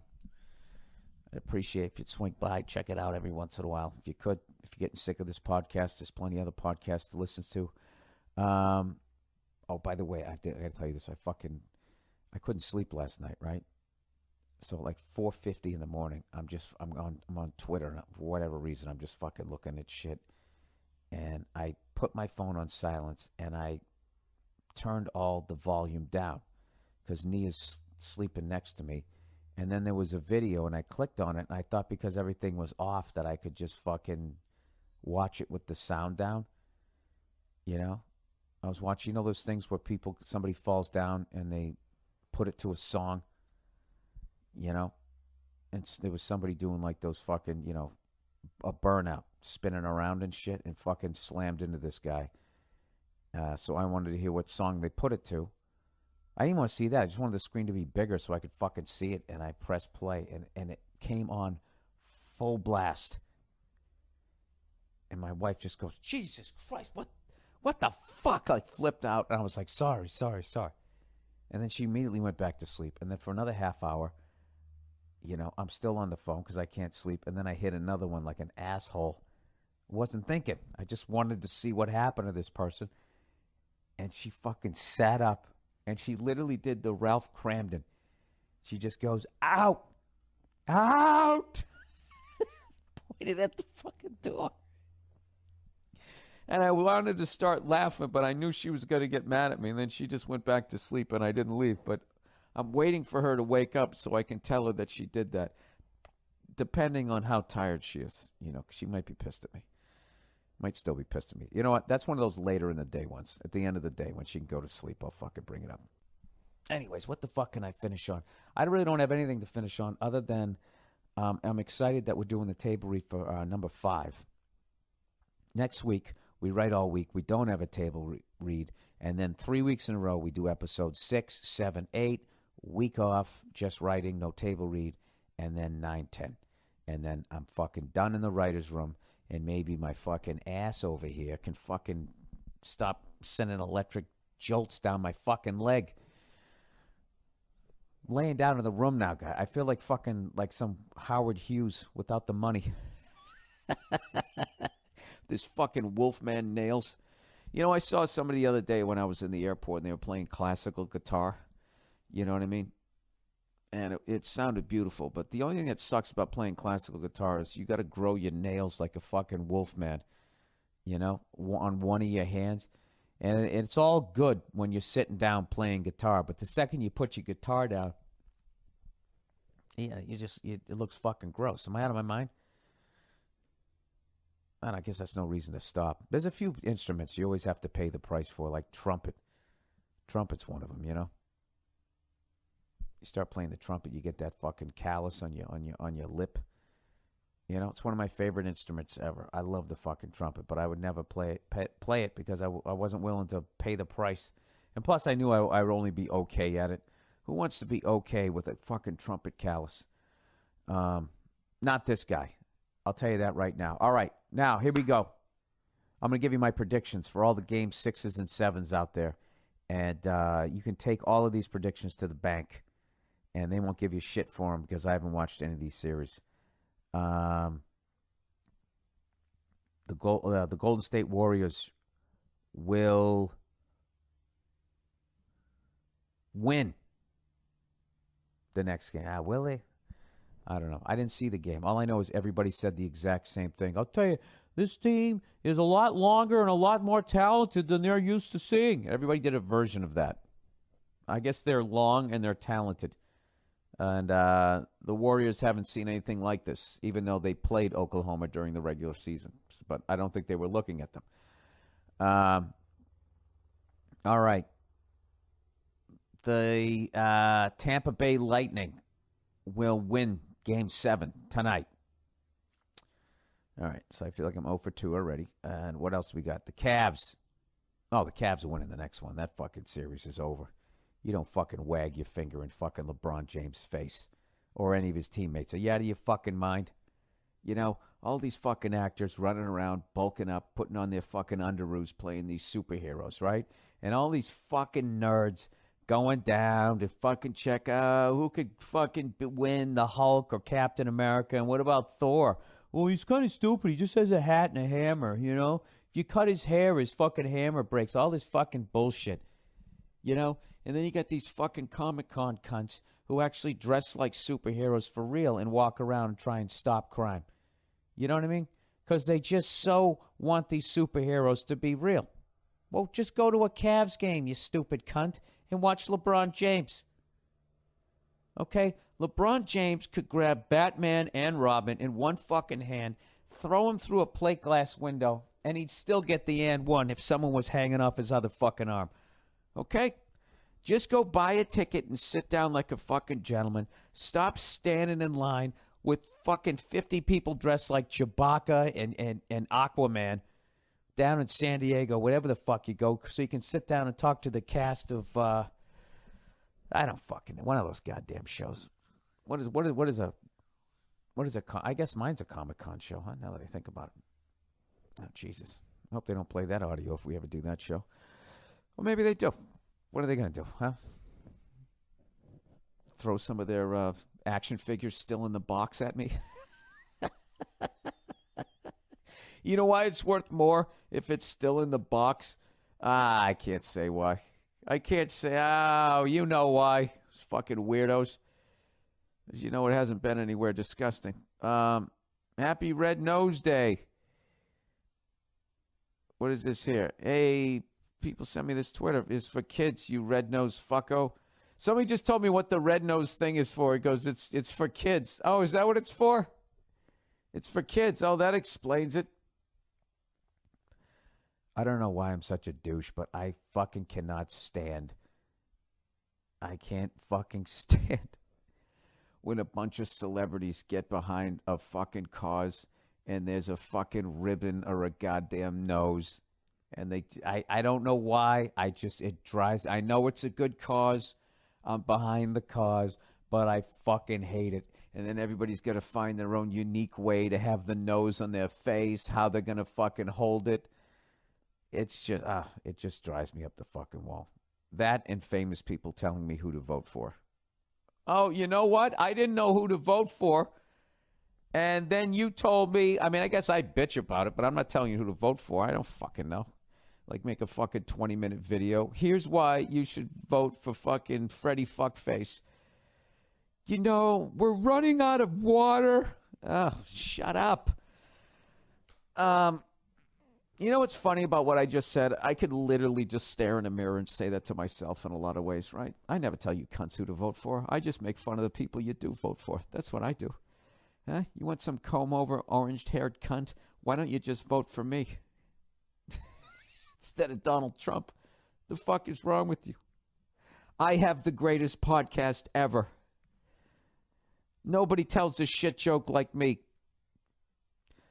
appreciate if you'd swing by, check it out every once in a while. If you could, if you're getting sick of this podcast, there's plenty of other podcasts to listen to. By the way, I got to tell you this. I couldn't sleep last night, right? So like 4:50 in the morning, I'm on Twitter, and for whatever reason, I'm just fucking looking at shit. And I put my phone on silence, and I turned all the volume down because Nia's sleeping next to me. And then there was a video, and I clicked on it, and I thought because everything was off that I could just fucking watch it with the sound down. You know? I was watching, those things where somebody falls down and they put it to a song, and there was somebody doing like those fucking, a burnout, spinning around and shit, and fucking slammed into this guy. So I wanted to hear what song they put it to. I didn't want to see that. I just wanted the screen to be bigger so I could fucking see it, and I pressed play, and it came on full blast. And my wife just goes, Jesus Christ, what the fuck? I flipped out, and I was like, sorry. And then she immediately went back to sleep. And then for another half hour, I'm still on the phone because I can't sleep. And then I hit another one like an asshole. Wasn't thinking. I just wanted to see what happened to this person. And she fucking sat up, and she literally did the Ralph Cramden. She just goes, out, pointed at the fucking door. And I wanted to start laughing, but I knew she was going to get mad at me. And then she just went back to sleep, and I didn't leave. But I'm waiting for her to wake up so I can tell her that she did that, depending on how tired she is. 'Cause she might be pissed at me. Might still be pissed at me. You know what? That's one of those later in the day ones. At the end of the day, when she can go to sleep, I'll fucking bring it up. Anyways, what the fuck can I finish on? I really don't have anything to finish on other than I'm excited that we're doing the table read for number 5. Next week, we write all week. We don't have a table read. And then 3 weeks in a row, we do episodes 6, 7, 8. Week off, just writing, no table read. And then 9, 10. And then I'm fucking done in the writer's room. And maybe my fucking ass over here can fucking stop sending electric jolts down my fucking leg. I'm laying down in the room now, guy. I feel like fucking like some Howard Hughes without the money. This fucking Wolfman nails. I saw somebody the other day when I was in the airport and they were playing classical guitar. You know what I mean? And it sounded beautiful. But the only thing that sucks about playing classical guitar is you got to grow your nails like a fucking Wolfman, on one of your hands. And it's all good when you're sitting down playing guitar. But the second you put your guitar down, it looks fucking gross. Am I out of my mind? And I guess that's no reason to stop. There's a few instruments you always have to pay the price for, like trumpet. Trumpet's one of them, You start playing the trumpet, you get that fucking callus on your lip. It's one of my favorite instruments ever. I love the fucking trumpet, but I would never play it because I wasn't willing to pay the price. And plus, I knew I would only be okay at it. Who wants to be okay with a fucking trumpet callus? Not this guy. I'll tell you that right now. All right, now, here we go. I'm going to give you my predictions for all the game 6s and 7s out there. And you can take all of these predictions to the bank. And they won't give you shit for them because I haven't watched any of these series. The Golden State Warriors will win the next game. Will they? I don't know. I didn't see the game. All I know is everybody said the exact same thing. I'll tell you, this team is a lot longer and a lot more talented than they're used to seeing. Everybody did a version of that. I guess they're long and they're talented. And the Warriors haven't seen anything like this, even though they played Oklahoma during the regular season. But I don't think they were looking at them. All right. The Tampa Bay Lightning will win Game 7 tonight. All right, so I feel like I'm 0 for 2 already. And what else we got? The Cavs. Oh, the Cavs are winning the next one. That fucking series is over. You don't fucking wag your finger in fucking LeBron James' face or any of his teammates. Are you out of your fucking mind? All these fucking actors running around, bulking up, putting on their fucking underoos, playing these superheroes, right? And all these fucking nerds going down to fucking check out who could fucking win, the Hulk or Captain America. And what about Thor? Well, he's kind of stupid. He just has a hat and a hammer, If you cut his hair, his fucking hammer breaks. All this fucking bullshit, And then you got these fucking Comic-Con cunts who actually dress like superheroes for real and walk around and try and stop crime. You know what I mean? Because they just so want these superheroes to be real. Well, just go to a Cavs game, you stupid cunt, and watch LeBron James. Okay? LeBron James could grab Batman and Robin in one fucking hand, throw him through a plate glass window, and he'd still get the and one if someone was hanging off his other fucking arm. Okay? Just go buy a ticket and sit down like a fucking gentleman. Stop standing in line with fucking 50 people dressed like Chewbacca and Aquaman down in San Diego, whatever the fuck you go, so you can sit down and talk to the cast of, I don't fucking know, one of those goddamn shows. What is a, I guess mine's a Comic-Con show, huh, now that I think about it. Oh, Jesus. I hope they don't play that audio if we ever do that show. Well, maybe they do. What are they going to do, huh? Throw some of their action figures still in the box at me? You know why it's worth more if it's still in the box? I can't say why. I can't say, oh, you know why. It's fucking weirdos. As you know, it hasn't been anywhere disgusting. Happy Red Nose Day. What is this here? Hey, people send me this Twitter. It's for kids, you red-nosed fucko. Somebody just told me what the red nose thing is for. He goes, it's for kids. Oh, is that what it's for? It's for kids. Oh, that explains it. I don't know why I'm such a douche, but I fucking cannot stand. I can't fucking stand when a bunch of celebrities get behind a fucking cause and there's a fucking ribbon or a goddamn nose. And I don't know why. It drives. I know it's a good cause. I'm behind the cause, but I fucking hate it. And then everybody's got to find their own unique way to have the nose on their face, how they're going to fucking hold it. It's just, it just drives me up the fucking wall. That and famous people telling me who to vote for. Oh, you know what? I didn't know who to vote for. And then you told me, I mean, I guess I bitch about it, but I'm not telling you who to vote for. I don't fucking know. Like, make a fucking 20-minute video. Here's why you should vote for fucking Freddie Fuckface. You know, we're running out of water. Oh, shut up. You know what's funny about what I just said? I could literally just stare in a mirror and say that to myself in a lot of ways, right? I never tell you cunts who to vote for. I just make fun of the people you do vote for. That's what I do. Huh? You want some comb-over, orange-haired cunt? Why don't you just vote for me? Instead of Donald Trump. The fuck is wrong with you? I have the greatest podcast ever. Nobody tells a shit joke like me.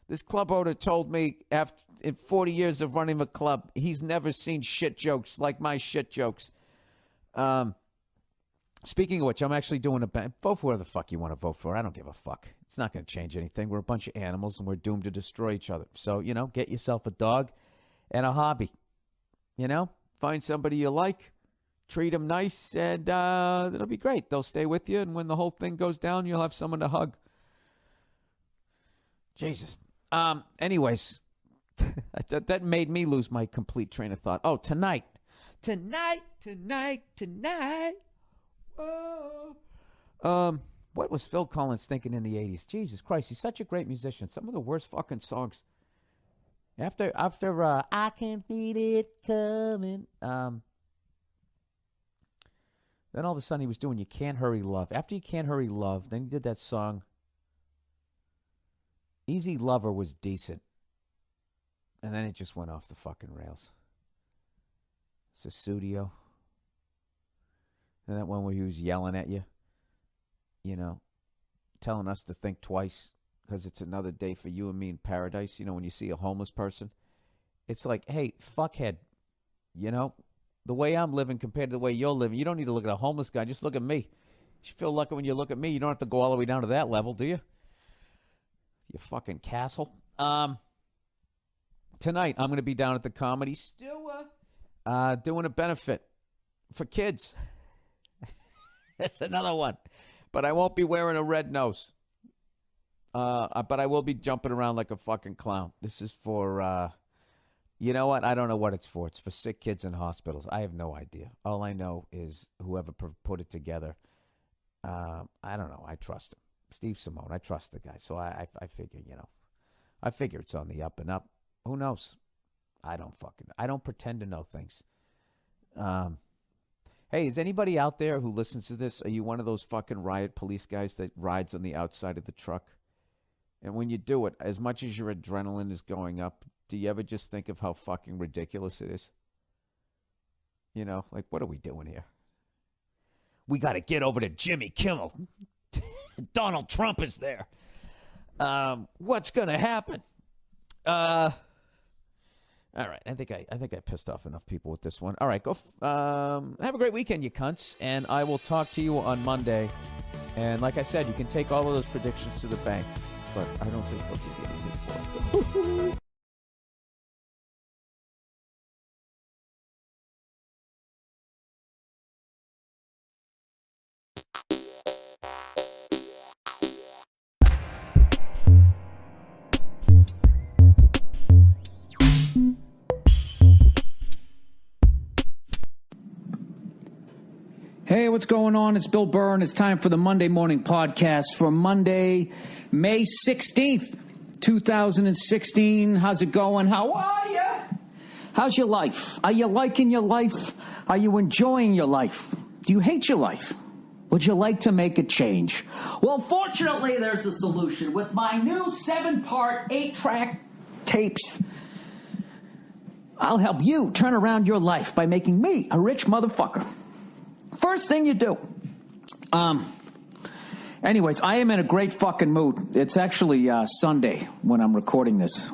This club owner told me after in 40 years of running a club, he's never seen shit jokes like my shit jokes. Speaking of which, I'm actually doing vote for whatever the fuck you want to vote for. I don't give a fuck. It's not going to change anything. We're a bunch of animals and we're doomed to destroy each other. So, you know, get yourself a dog and a hobby. You know, find somebody you like, treat them nice, and it'll be great. They'll stay with you, and when the whole thing goes down, you'll have someone to hug. Jesus. Anyways, that made me lose my complete train of thought. Oh, tonight. Whoa. What was Phil Collins thinking in the 80s? Jesus Christ, he's such a great musician. Some of the worst fucking songs. After I Can Feel It Coming. Then all of a sudden he was doing You Can't Hurry Love. After You Can't Hurry Love, then he did that song. Easy Lover was decent. And then it just went off the fucking rails. Susudio. And that one where he was yelling at you. You know, telling us to think twice because it's another day for you and me in paradise. You know, when you see a homeless person, it's like, hey, fuckhead, you know, the way I'm living compared to the way you're living, you don't need to look at a homeless guy. Just look at me. You should feel lucky when you look at me. You don't have to go all the way down to that level, do you? You fucking castle. Tonight, I'm going to be down at the Comedy Stew doing a benefit for kids. That's another one. But I won't be wearing a red nose. But I will be jumping around like a fucking clown. This is for, you know what? I don't know what it's for. It's for sick kids in hospitals. I have no idea. All I know is whoever put it together, I don't know. I trust him. Steve Simone. I trust the guy. So I figure, you know, I figure it's on the up and up. Who knows? I don't pretend to know things. Hey, is anybody out there who listens to this? Are you one of those fucking riot police guys that rides on the outside of the truck? And when you do it, as much as your adrenaline is going up, do you ever just think of how fucking ridiculous it is? You know, like, what are we doing here? We got to get over to Jimmy Kimmel. Donald Trump is there. What's going to happen? All right, I think I pissed off enough people with this one. All right, go. Have a great weekend, you cunts, and I will talk to you on Monday. And like I said, you can take all of those predictions to the bank, but I don't think they'll give you anything for it. Hey, what's going on? It's Bill Burr, and it's time for the Monday Morning Podcast for Monday, May 16th, 2016. How's it going? How are you? How's your life? Are you liking your life? Are you enjoying your life? Do you hate your life? Would you like to make a change? Well, fortunately, there's a solution. With my new 7-part, 8-track tapes, I'll help you turn around your life by making me a rich motherfucker. First thing you do. Anyways, I am in a great fucking mood. It's actually Sunday when I'm recording this.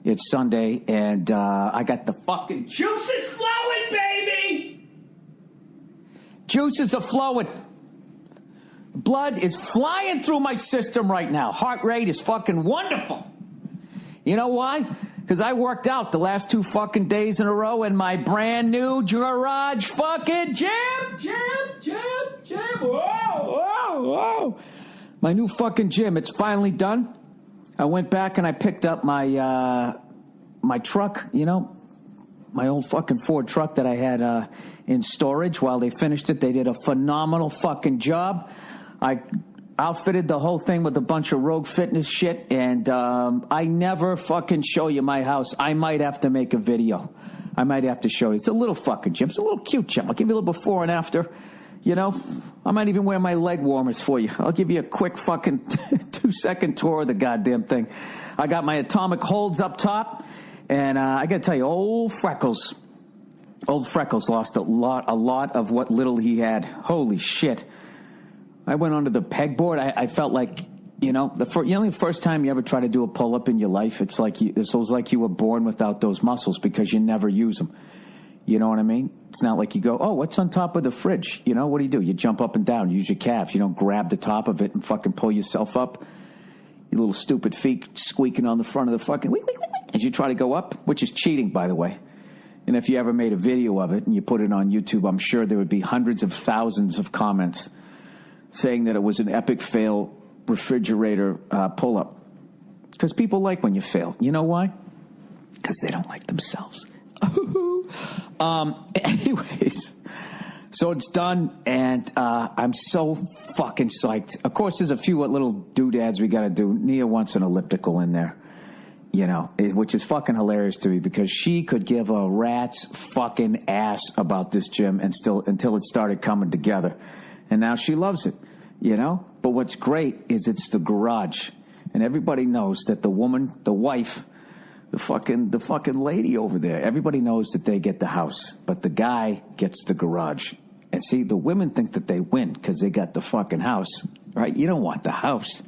It's Sunday, and I got the fucking juices flowing, baby! Juices are flowing. Blood is flying through my system right now. Heart rate is fucking wonderful. You know why? Because I worked out the last 2 fucking days in a row in my brand new garage fucking gym. Whoa. My new fucking gym. It's finally done. I went back and I picked up my my truck, you know, my old fucking Ford truck that I had in storage while they finished it. They did a phenomenal fucking job. I outfitted the whole thing with a bunch of Rogue Fitness shit, and I never fucking show you my house. I might have to make a video. I might have to show you. It's a little fucking gym. It's a little cute gym. I'll give you a little before and after. You know, I might even wear my leg warmers for you. I'll give you a quick fucking 2-second tour of the goddamn thing. I got my atomic holds up top, and I got to tell you, old Freckles lost a lot of what little he had. Holy shit. I went onto the pegboard. I felt like, you know, the first time you ever try to do a pull-up in your life, it's like you were born without those muscles because you never use them. You know what I mean? It's not like you go, oh, what's on top of the fridge? You know, what do? You jump up and down, use your calves. You don't grab the top of it and fucking pull yourself up. Your little stupid feet squeaking on the front of the fucking as you try to go up, which is cheating, by the way. And if you ever made a video of it and you put it on YouTube, I'm sure there would be hundreds of thousands of comments saying that it was an epic fail refrigerator pull-up. Because people like when you fail. You know why? Because they don't like themselves. Anyways, so it's done, and I'm so fucking psyched. Of course, there's a few little doodads we got to do. Nia wants an elliptical in there, you know, which is fucking hilarious to me because she could give a rat's fucking ass about this gym and still until it started coming together. And now she loves it, you know? But what's great is it's the garage. And everybody knows that the woman, the wife, the fucking lady over there, everybody knows that they get the house. But the guy gets the garage. And see, the women think that they win because they got the fucking house, right? You don't want the house.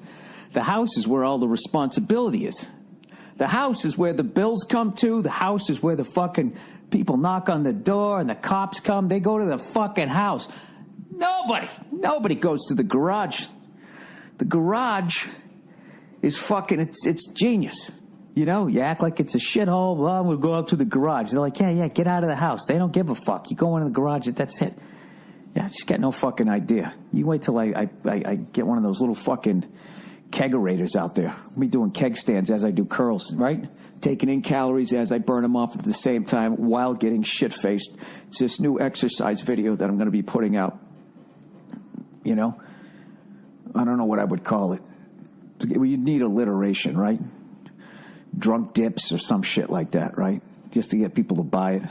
The house is where all the responsibility is. The house is where the bills come to. The house is where the fucking people knock on the door and the cops come. They go to the fucking house. Nobody goes to the garage. The garage is fucking, it's genius. You know, you act like it's a shithole. Well, I'm going to go out to the garage. They're like, yeah, get out of the house. They don't give a fuck. You go into the garage, that's it. Yeah, just got no fucking idea. You wait till I get one of those little fucking kegerators out there. I'll be doing keg stands as I do curls, right? Taking in calories as I burn them off at the same time while getting shit-faced. It's this new exercise video that I'm going to be putting out. You know? I don't know what I would call it. You'd need alliteration, right? drunk dips or some shit like that, right? Just to get people to buy it.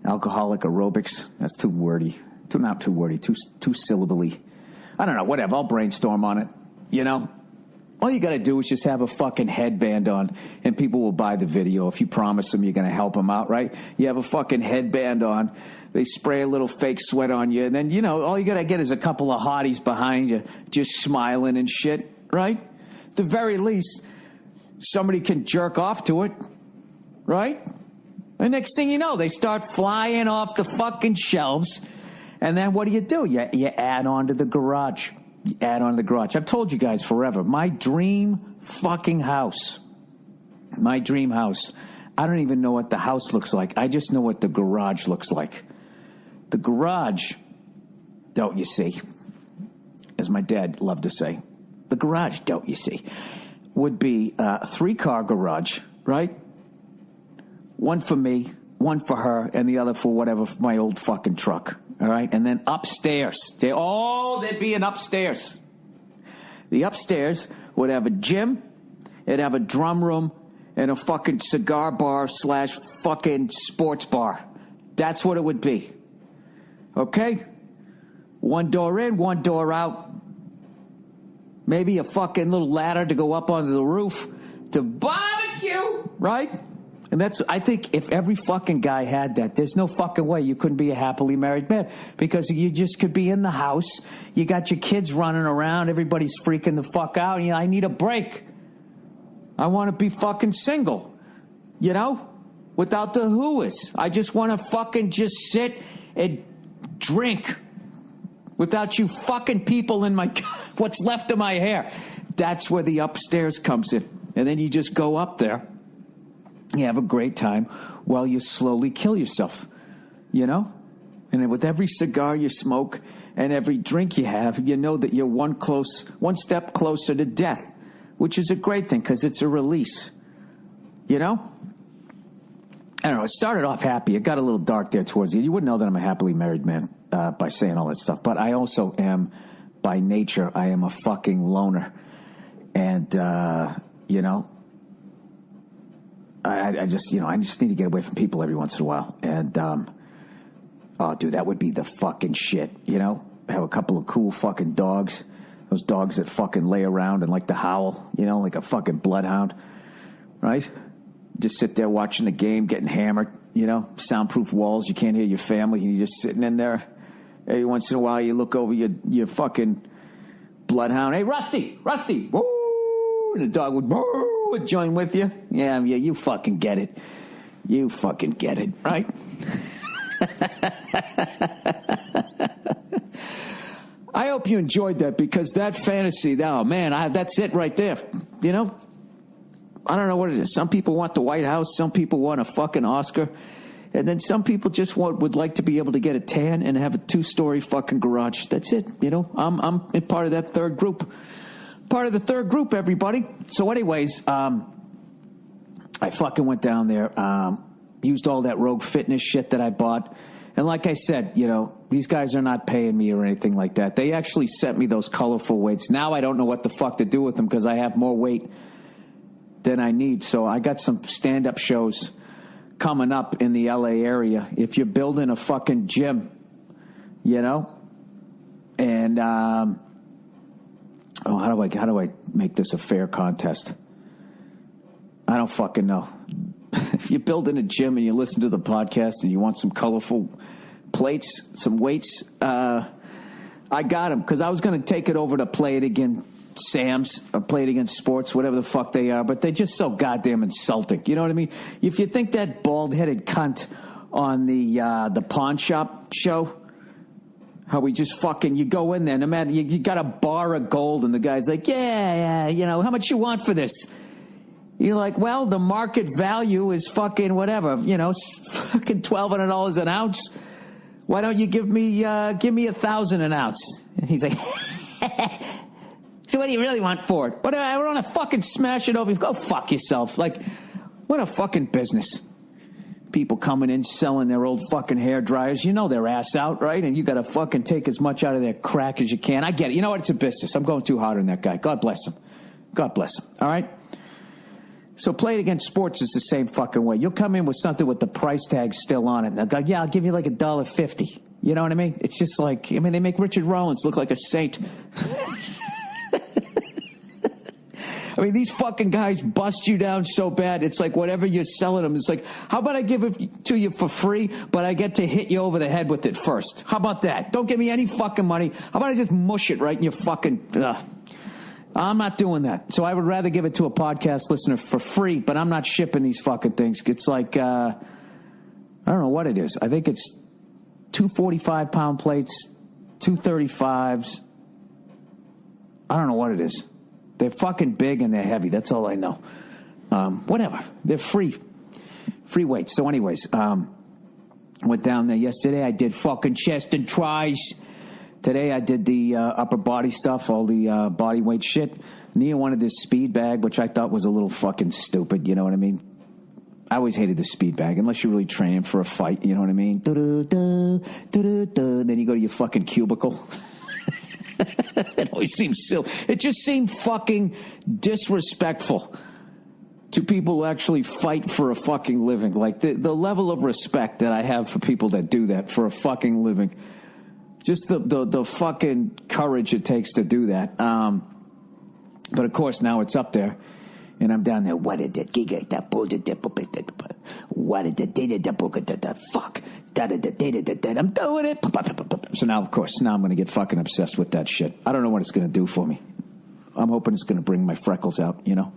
Alcoholic aerobics. That's too wordy. Not too wordy. Too syllabally. I don't know. Whatever. I'll brainstorm on it. You know? All you got to do is just have a fucking headband on, and people will buy the video if you promise them you're going to help them out, right? You have a fucking headband on. They spray a little fake sweat on you, and then, you know, all you got to get is a couple of hotties behind you just smiling and shit, right? At the very least, somebody can jerk off to it, right? The next thing you know, they start flying off the fucking shelves, and then what do? You add on to the garage. Add on to the garage. I've told you guys forever, my dream fucking house. My dream house. I don't even know what the house looks like. I just know what the garage looks like. The garage, don't you see, as my dad loved to say, the garage, don't you see, would be a 3-car garage, right? One for me, one for her, and the other for whatever, for my old fucking truck. All right, and then upstairs. There'd be an upstairs. The upstairs would have a gym, it'd have a drum room, and a fucking cigar bar / fucking sports bar. That's what it would be. Okay? One door in, one door out. Maybe a fucking little ladder to go up onto the roof to barbecue, right? And I think if every fucking guy had that, there's no fucking way you couldn't be a happily married man, because you just could be in the house. You got your kids running around. Everybody's freaking the fuck out. And I need a break. I want to be fucking single, you know, without the whoas. I just want to fucking just sit and drink without you fucking people in my, what's left of my hair. That's where the upstairs comes in. And then you just go up there. You have a great time while you slowly kill yourself, you know? And with every cigar you smoke and every drink you have, you know that you're one step closer to death, which is a great thing because it's a release, you know? I don't know. It started off happy. It got a little dark there towards the end. You wouldn't know that I'm a happily married man by saying all that stuff. But I also am, by nature, I am a fucking loner. And, you know, I just need to get away from people every once in a while. And, oh, dude, that would be the fucking shit, you know? Have a couple of cool fucking dogs. Those dogs that fucking lay around and like to howl, you know, like a fucking bloodhound, right? Just sit there watching the game, getting hammered, you know? Soundproof walls, you can't hear your family, and you're just sitting in there. Every once in a while, you look over your fucking bloodhound. Hey, Rusty, woo! And the dog would join with you. Yeah, you fucking get it. You fucking get it, right? I hope you enjoyed that, because that fantasy, oh man, that's it right there. You know? I don't know what it is. Some people want the White House. Some people want a fucking Oscar. And then some people just would like to be able to get a tan and have a 2-story fucking garage. That's it. You know, I'm part of that third group. Part of the third group, everybody. So anyways, I fucking went down there, used all that Rogue Fitness shit that I bought. And like I said, you know, these guys are not paying me or anything like that. They actually sent me those colorful weights. Now I don't know what the fuck to do with them because I have more weight than I need. So I got some stand-up shows coming up in the LA area. If you're building a fucking gym, you know, and how do I make this a fair contest? I don't fucking know. If you're building a gym and you listen to the podcast and you want some colorful plates, some weights, I got them, because I was going to take it over to Play It Again Sam's or Play It Again Sports, whatever the fuck they are, but they're just so goddamn insulting. You know what I mean? If you think that bald-headed cunt on the pawn shop show, how we just fucking, you go in there, no matter, you got a bar of gold, and the guy's like, yeah, you know, how much you want for this? You're like, well, the market value is fucking whatever, you know, fucking $1,200 an ounce. Why don't you give me $1,000 an ounce? And he's like, so what do you really want for it? What, I want to fucking smash it over. Go fuck yourself. Like, what a fucking business. People coming in selling their old fucking hair dryers. You know their ass out, right? And you got to fucking take as much out of their crack as you can. I get it. You know what? It's a business. I'm going too hard on that guy. God bless him. God bless him. All right? So play it against sports is the same fucking way. You'll come in with something with the price tag still on it. And they'll go, yeah, I'll give you like $1.50. You know what I mean? It's just like, I mean, they make Richard Rollins look like a saint. I mean, these fucking guys bust you down so bad. It's like whatever you're selling them. It's like, how about I give it to you for free, but I get to hit you over the head with it first? How about that? Don't give me any fucking money. How about I just mush it right in your fucking... I'm not doing that. So I would rather give it to a podcast listener for free, but I'm not shipping these fucking things. It's like, I don't know what it is. I think it's 2 45-pound plates, 2 35s. I don't know what it is. They're fucking big and they're heavy. That's all I know. Whatever. They're free weights. So anyways, went down there yesterday. I did fucking chest and tries. Today I did the upper body stuff, all the body weight shit. Nia wanted this speed bag, which I thought was a little fucking stupid. You know what I mean? I always hated the speed bag, unless you're really training for a fight. You know what I mean? Then you go to your fucking cubicle. It always seems silly. It just seemed fucking disrespectful to people who actually fight for a fucking living. Like the level of respect that I have for people that do that for a fucking living. Just the fucking courage it takes to do that. But of course now it's up there. And I'm down there. What did it? What did it? Fuck. I'm doing it. So now, of course, I'm going to get fucking obsessed with that shit. I don't know what it's going to do for me. I'm hoping it's going to bring my freckles out, you know?